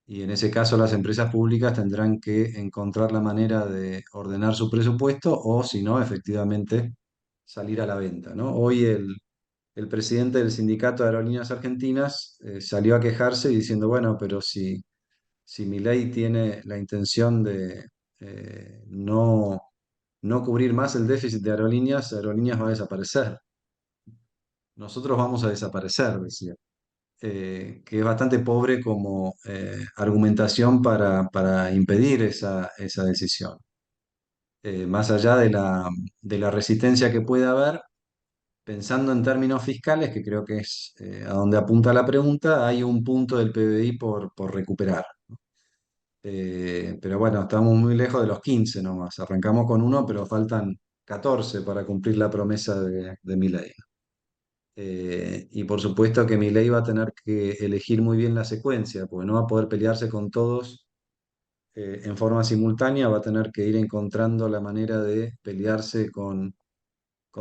Y en ese caso las empresas públicas tendrán que encontrar la manera de ordenar su presupuesto o, si no, efectivamente salir a la venta, ¿no? Hoy el presidente del Sindicato de Aerolíneas Argentinas salió a quejarse diciendo, bueno, pero si Milei tiene la intención de no cubrir más el déficit de aerolíneas va a desaparecer. Nosotros vamos a desaparecer, decía. Que es bastante pobre como argumentación para impedir esa decisión. Más allá de la resistencia que puede haber, pensando en términos fiscales, que creo que es a donde apunta la pregunta, hay 1 punto del PBI por recuperar. Pero bueno, estamos muy lejos de los 15 nomás. Arrancamos con 1, pero faltan 14 para cumplir la promesa de Milei. Y por supuesto que Milei va a tener que elegir muy bien la secuencia, porque no va a poder pelearse con todos en forma simultánea, va a tener que ir encontrando la manera de pelearse con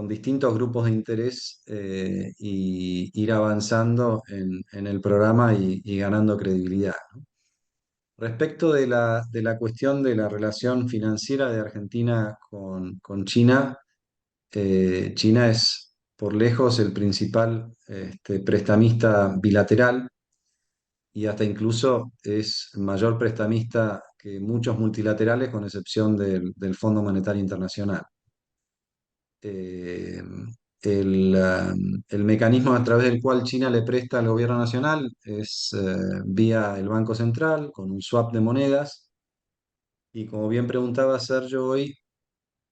distintos grupos de interés y ir avanzando en el programa y ganando credibilidad, ¿no? Respecto de la cuestión de la relación financiera de Argentina con China, China es por lejos el principal prestamista bilateral y hasta incluso es mayor prestamista que muchos multilaterales, con excepción del Fondo Monetario Internacional. Eh, el mecanismo a través del cual China le presta al gobierno nacional es vía el Banco Central, con un swap de monedas. Y como bien preguntaba Sergio hoy,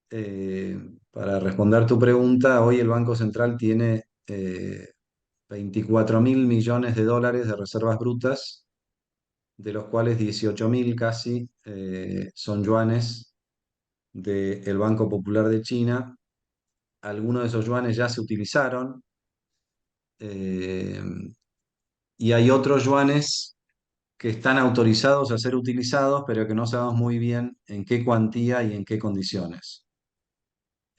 eh, para responder tu pregunta, hoy el Banco Central tiene 24.000 millones de dólares de reservas brutas, de los cuales 18.000 casi son yuanes del Banco Popular de China. Algunos de esos yuanes ya se utilizaron eh, y hay otros yuanes que están autorizados a ser utilizados, pero que no sabemos muy bien en qué cuantía y en qué condiciones.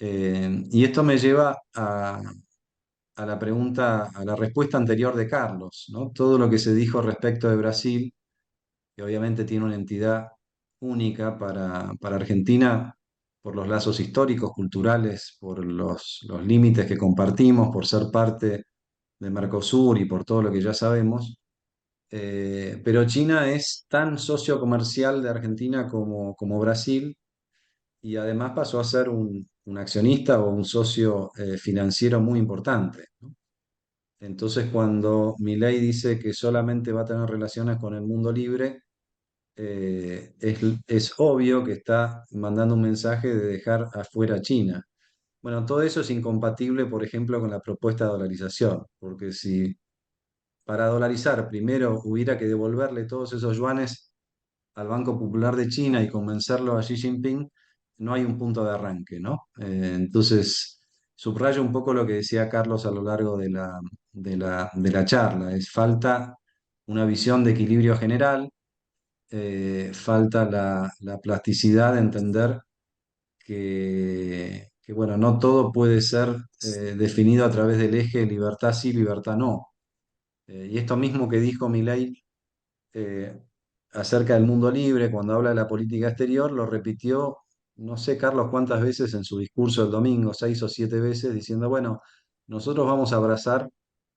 Y esto me lleva a la pregunta, a la respuesta anterior de Carlos, ¿no? Todo lo que se dijo respecto de Brasil, que obviamente tiene una entidad única para Argentina por los lazos históricos, culturales, por los límites que compartimos, por ser parte de Mercosur y por todo lo que ya sabemos. Pero China es tan socio comercial de Argentina como Brasil y además pasó a ser un accionista o un socio financiero muy importante, ¿no? Entonces, cuando Milei dice que solamente va a tener relaciones con el mundo libre, es obvio que está mandando un mensaje de dejar afuera a China. Bueno, todo eso es incompatible, por ejemplo, con la propuesta de dolarización, porque si para dolarizar primero hubiera que devolverle todos esos yuanes al Banco Popular de China y convencerlo a Xi Jinping, no hay un punto de arranque, ¿no? Entonces, subrayo un poco lo que decía Carlos a lo largo de la charla, es falta una visión de equilibrio general, falta la plasticidad de entender que, bueno, no todo puede ser definido a través del eje libertad sí, libertad no. Y esto mismo que dijo Milei eh, acerca del mundo libre, cuando habla de la política exterior, lo repitió, no sé, Carlos, cuántas veces en su discurso el domingo, 6 o 7 veces, diciendo, bueno, nosotros vamos a abrazar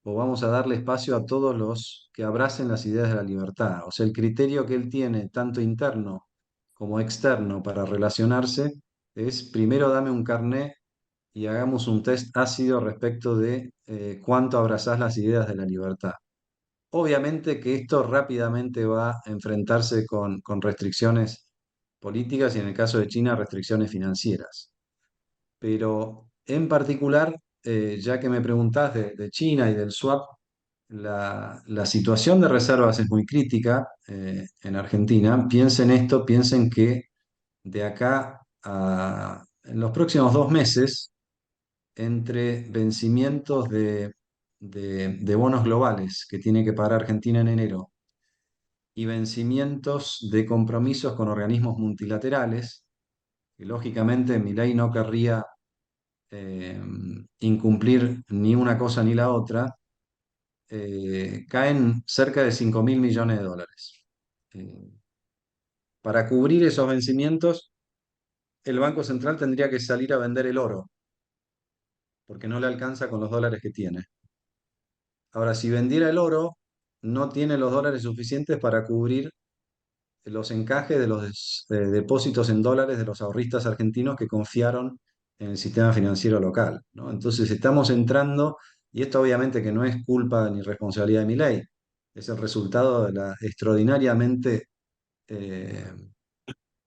o vamos a darle espacio a todos los que abracen las ideas de la libertad. O sea, el criterio que él tiene, tanto interno como externo, para relacionarse, es primero dame un carné y hagamos un test ácido respecto de cuánto abrazás las ideas de la libertad. Obviamente que esto rápidamente va a enfrentarse con restricciones políticas y en el caso de China restricciones financieras. Pero en particular, ya que me preguntás de China y del swap, la situación de reservas es muy crítica en Argentina. Piensen esto, piensen que de acá a en los próximos 2 meses, entre vencimientos de bonos globales que tiene que pagar Argentina en enero y vencimientos de compromisos con organismos multilaterales, que lógicamente Milei no querría eh, incumplir ni una cosa ni la otra, caen cerca de 5.000 millones de dólares. Eh, para cubrir esos vencimientos, el Banco Central tendría que salir a vender el oro, porque no le alcanza con los dólares que tiene. Ahora, si vendiera el oro, no tiene los dólares suficientes para cubrir los encajes de los depósitos en dólares de los ahorristas argentinos que confiaron en el sistema financiero local, ¿no? Entonces estamos entrando, y esto obviamente que no es culpa ni responsabilidad de Milei, es el resultado de la extraordinariamente eh,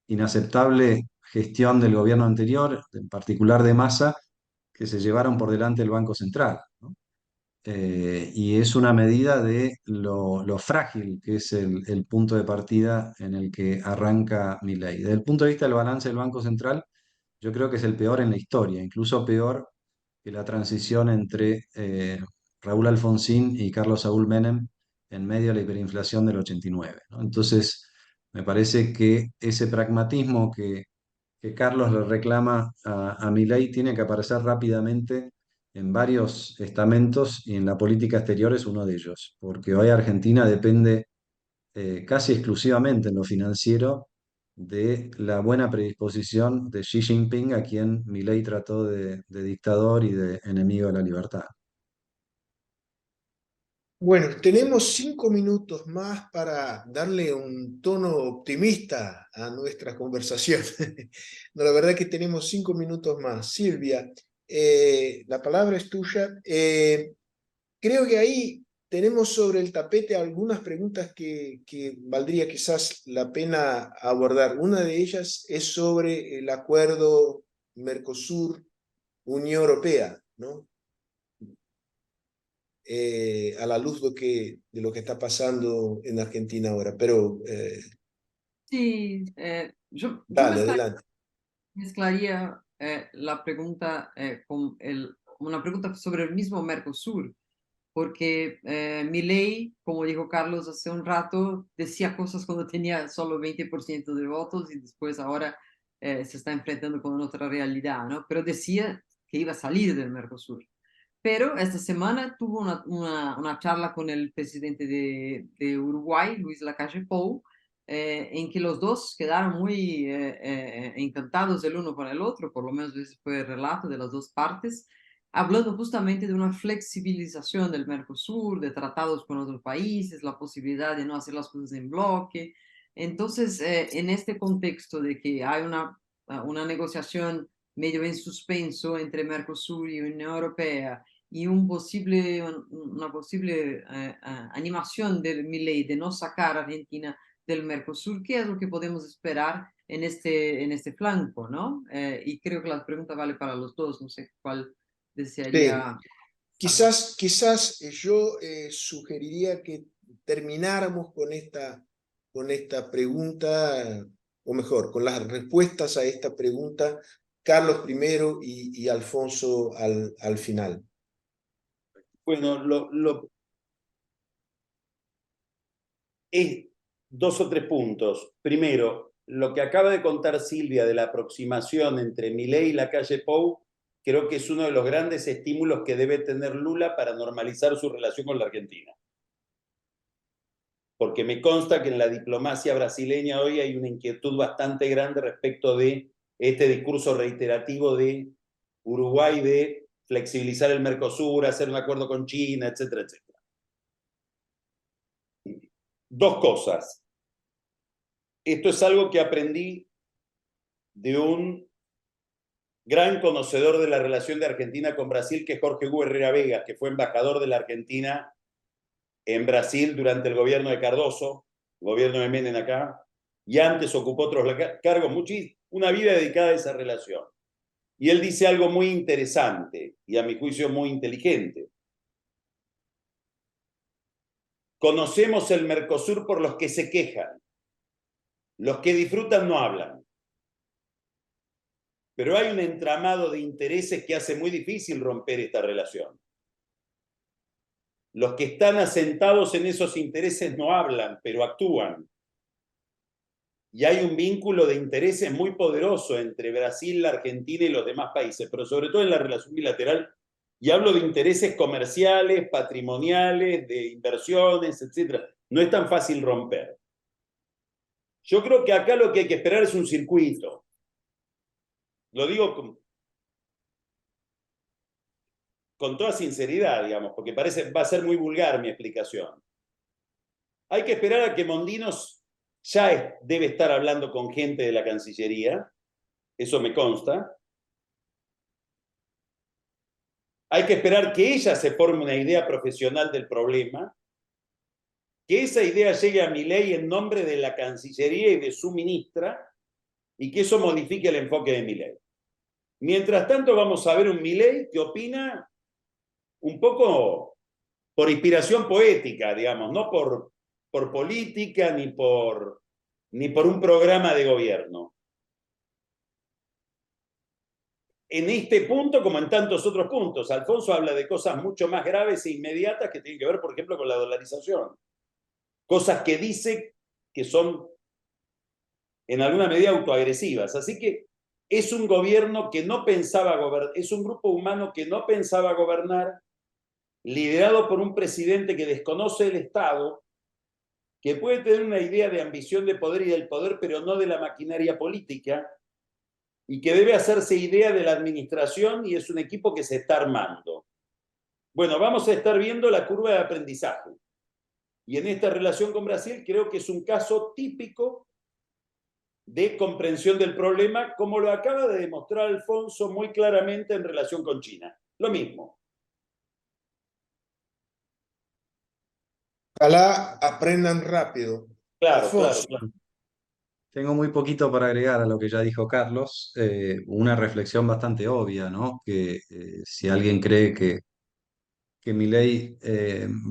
inaceptable gestión del gobierno anterior, en particular de Massa, que se llevaron por delante el Banco Central, ¿no? Y es una medida de lo frágil que es el punto de partida en el que arranca Milei. Desde el punto de vista del balance del Banco Central, yo creo que es el peor en la historia, incluso peor que la transición entre Raúl Alfonsín y Carlos Saúl Menem en medio de la hiperinflación del 89, ¿no? Entonces, me parece que ese pragmatismo que Carlos le reclama a Milei tiene que aparecer rápidamente en varios estamentos y en la política exterior es uno de ellos, porque hoy Argentina depende casi exclusivamente en lo financiero de la buena predisposición de Xi Jinping, a quien Milei trató de dictador y de enemigo de la libertad. Bueno, tenemos 5 minutos más para darle un tono optimista a nuestra conversación. No, la verdad que tenemos 5 minutos más. Silvia, la palabra es tuya. Creo que ahí tenemos sobre el tapete algunas preguntas que valdría quizás la pena abordar. Una de ellas es sobre el acuerdo Mercosur-Unión Europea, ¿no? A la luz de lo que está pasando en Argentina ahora. Pero Sí, yo dale, adelante. mezclaría la pregunta con una pregunta sobre el mismo Mercosur, porque Milei, como dijo Carlos hace un rato, decía cosas cuando tenía solo 20% de votos y después ahora se está enfrentando con otra realidad, ¿no? Pero decía que iba a salir del Mercosur. Pero esta semana tuvo una charla con el presidente de Uruguay, Luis Lacalle Pou, en que los dos quedaron muy encantados el uno con el otro, por lo menos ese fue el relato de las dos partes, hablando justamente de una flexibilización del Mercosur, de tratados con otros países, la posibilidad de no hacer las cosas en bloque. Entonces, en este contexto de que hay una negociación medio en suspenso entre Mercosur y Unión Europea y una posible animación de Milei de no sacar a Argentina del Mercosur, ¿qué es lo que podemos esperar en este flanco, ¿no? Y creo que la pregunta vale para los dos, no sé cuál Sí, desearía hablar. quizás yo sugeriría que termináramos con esta pregunta, o mejor, con las respuestas a esta pregunta, Carlos primero y Alfonso al final. Bueno, es 2 o 3 puntos. Primero, lo que acaba de contar Silvia de la aproximación entre Milei y la calle Pou, creo que es uno de los grandes estímulos que debe tener Lula para normalizar su relación con la Argentina. Porque me consta que en la diplomacia brasileña hoy hay una inquietud bastante grande respecto de este discurso reiterativo de Uruguay de flexibilizar el Mercosur, hacer un acuerdo con China, etcétera, etcétera. Dos cosas. Esto es algo que aprendí de un gran conocedor de la relación de Argentina con Brasil, que es Jorge Hugo Herrera Vega, que fue embajador de la Argentina en Brasil durante el gobierno de Cardoso, gobierno de Menem acá, y antes ocupó otros cargos, una vida dedicada a esa relación. Y él dice algo muy interesante y a mi juicio muy inteligente. Conocemos el Mercosur por los que se quejan. Los que disfrutan no hablan. Pero hay un entramado de intereses que hace muy difícil romper esta relación. Los que están asentados en esos intereses no hablan, pero actúan. Y hay un vínculo de intereses muy poderoso entre Brasil, la Argentina y los demás países, pero sobre todo en la relación bilateral. Y hablo de intereses comerciales, patrimoniales, de inversiones, etc. No es tan fácil romper. Yo creo que acá lo que hay que esperar es un circuito. Lo digo con toda sinceridad, digamos, porque va a ser muy vulgar mi explicación. Hay que esperar a que Mondinos ya debe estar hablando con gente de la Cancillería, eso me consta. Hay que esperar que ella se forme una idea profesional del problema, que esa idea llegue a Milei en nombre de la Cancillería y de su ministra, y que eso modifique el enfoque de Milei. Mientras tanto, vamos a ver un Milei que opina un poco por inspiración poética, digamos, no por política ni por un programa de gobierno. En este punto, como en tantos otros puntos, Alfonso habla de cosas mucho más graves e inmediatas que tienen que ver, por ejemplo, con la dolarización. Cosas que dice que son en alguna medida autoagresivas. Así que es un gobierno que no pensaba gobernar, es un grupo humano que no pensaba gobernar, liderado por un presidente que desconoce el Estado, que puede tener una idea de ambición de poder y del poder, pero no de la maquinaria política, y que debe hacerse idea de la administración, y es un equipo que se está armando. Bueno, vamos a estar viendo la curva de aprendizaje. Y en esta relación con Brasil creo que es un caso típico de comprensión del problema, como lo acaba de demostrar Alfonso muy claramente en relación con China. Lo mismo. Ojalá aprendan rápido. Claro, Alfonso. claro. Tengo muy poquito para agregar a lo que ya dijo Carlos. Una reflexión bastante obvia, ¿no? Que si alguien cree que Milei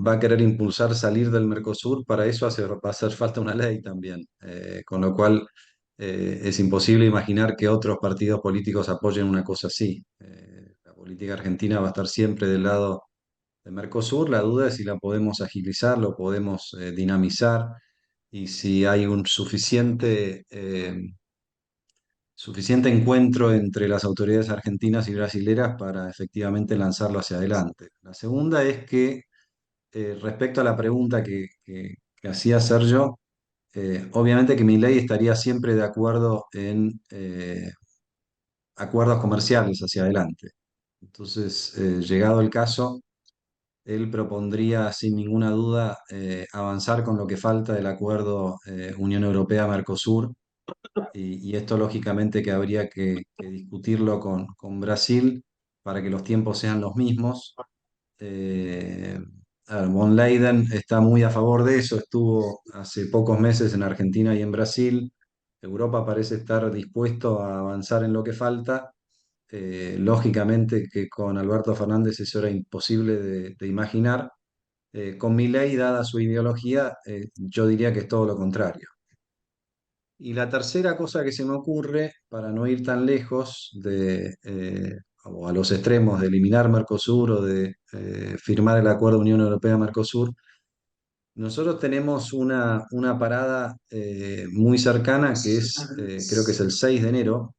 va a querer impulsar salir del Mercosur, para eso va a hacer falta una ley también. Con lo cual es imposible imaginar que otros partidos políticos apoyen una cosa así. La política argentina va a estar siempre del lado de Mercosur. La duda es si la podemos agilizar, lo podemos dinamizar y si hay un suficiente encuentro entre las autoridades argentinas y brasileras para efectivamente lanzarlo hacia adelante. La segunda es que respecto a la pregunta que hacía Sergio, obviamente que Milei estaría siempre de acuerdo en acuerdos comerciales hacia adelante. Entonces, llegado el caso, él propondría sin ninguna duda avanzar con lo que falta del acuerdo Unión Europea-Mercosur y esto lógicamente que habría que discutirlo con Brasil para que los tiempos sean los mismos. Eh, a ver, Von Leiden está muy a favor de eso, estuvo hace pocos meses en Argentina y en Brasil. Europa parece estar dispuesto a avanzar en lo que falta. Lógicamente que con Alberto Fernández eso era imposible de imaginar. Con Milei, dada su ideología, yo diría que es todo lo contrario. Y la tercera cosa que se me ocurre, para no ir tan lejos o a los extremos de eliminar Mercosur o de firmar el acuerdo Unión Europea-Mercosur, Nosotros tenemos una parada muy cercana que es, creo que es el 6 de enero,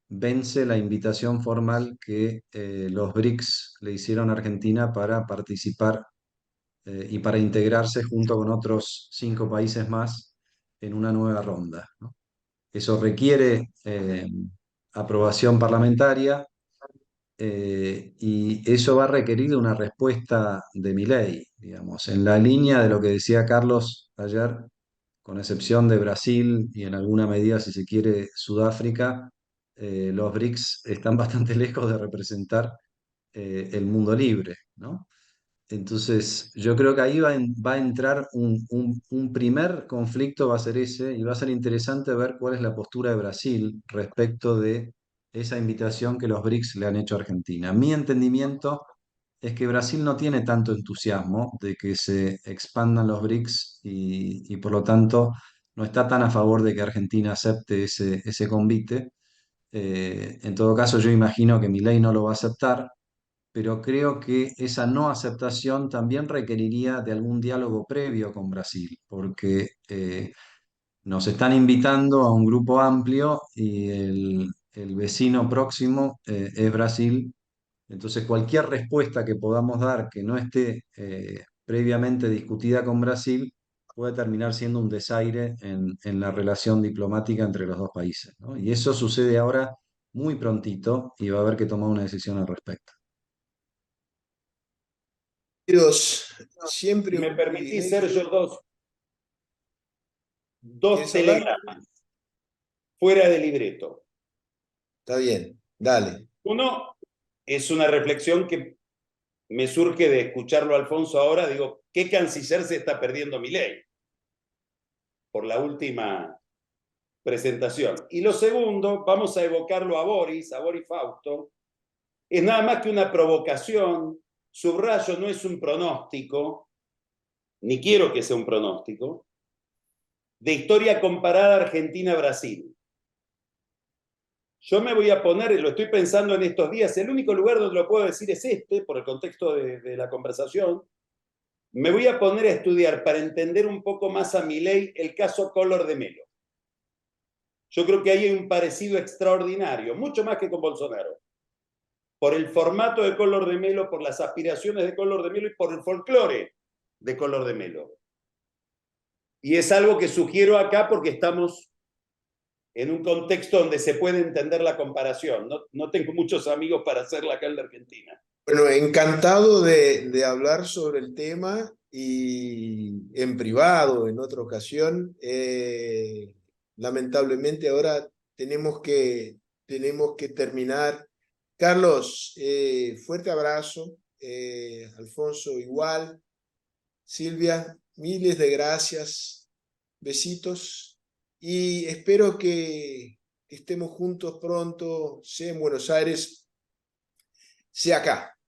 vence la invitación formal que los BRICS le hicieron a Argentina para participar y para integrarse junto con otros 5 países más en una nueva ronda, ¿no? Eso requiere aprobación parlamentaria y eso va a requerir una respuesta de Milei, digamos, en la línea de lo que decía Carlos ayer, con excepción de Brasil y en alguna medida, si se quiere, Sudáfrica, los BRICS están bastante lejos de representar el mundo libre, ¿no? Entonces, yo creo que ahí va a entrar un primer conflicto, va a ser ese, y va a ser interesante ver cuál es la postura de Brasil respecto de esa invitación que los BRICS le han hecho a Argentina. Mi entendimiento es que Brasil no tiene tanto entusiasmo de que se expandan los BRICS y por lo tanto no está tan a favor de que Argentina acepte ese convite. En todo caso, yo imagino que Milei no lo va a aceptar, pero creo que esa no aceptación también requeriría de algún diálogo previo con Brasil, porque nos están invitando a un grupo amplio y el vecino próximo es Brasil. Entonces, cualquier respuesta que podamos dar que no esté previamente discutida con Brasil puede terminar siendo un desaire en la relación diplomática entre los dos países, ¿no? Y eso sucede ahora muy prontito y va a haber que tomar una decisión al respecto. Queridos, Si siempre me un permitís, privilegio. Sergio, dos ¿Quieres hablar? telegramas fuera de libreto. Está bien, dale. Uno es una reflexión que me surge de escucharlo a Alfonso ahora. Digo, ¿qué canciller se está perdiendo Milei? Por la última presentación. Y lo segundo, vamos a evocarlo a Boris Fausto. Es nada más que una provocación. Subrayo, no es un pronóstico, ni quiero que sea un pronóstico, de historia comparada Argentina-Brasil. Yo me voy a poner, lo estoy pensando en estos días, el único lugar donde lo puedo decir es este, por el contexto de la conversación. Me voy a poner a estudiar para entender un poco más a Milei el caso Collor de Mello. Yo creo que ahí hay un parecido extraordinario, mucho más que con Bolsonaro. Por el formato de Collor de Mello, por las aspiraciones de Collor de Mello y por el folclore de Collor de Mello. Y es algo que sugiero acá porque estamos en un contexto donde se puede entender la comparación. No tengo muchos amigos para hacerla acá en la Argentina. Bueno, encantado de hablar sobre el tema y en privado, en otra ocasión. Lamentablemente ahora tenemos que terminar. Carlos, fuerte abrazo. Alfonso, igual. Silvia, miles de gracias. Besitos. Y espero que estemos juntos pronto, sea en Buenos Aires, sea acá.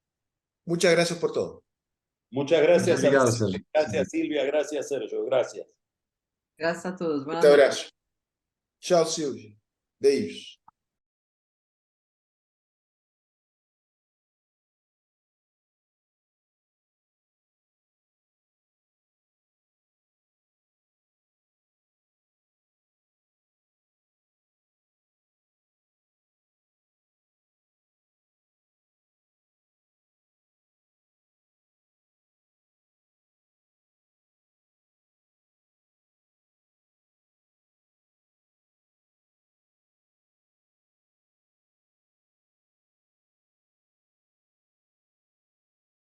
Muchas gracias por todo. Muchas gracias. Obrigado, Sergio. Gracias, Silvia. Gracias, Sergio. Gracias. Gracias a todos. Un Buenas noches. abraço. Tchau, Silvia. Beijos.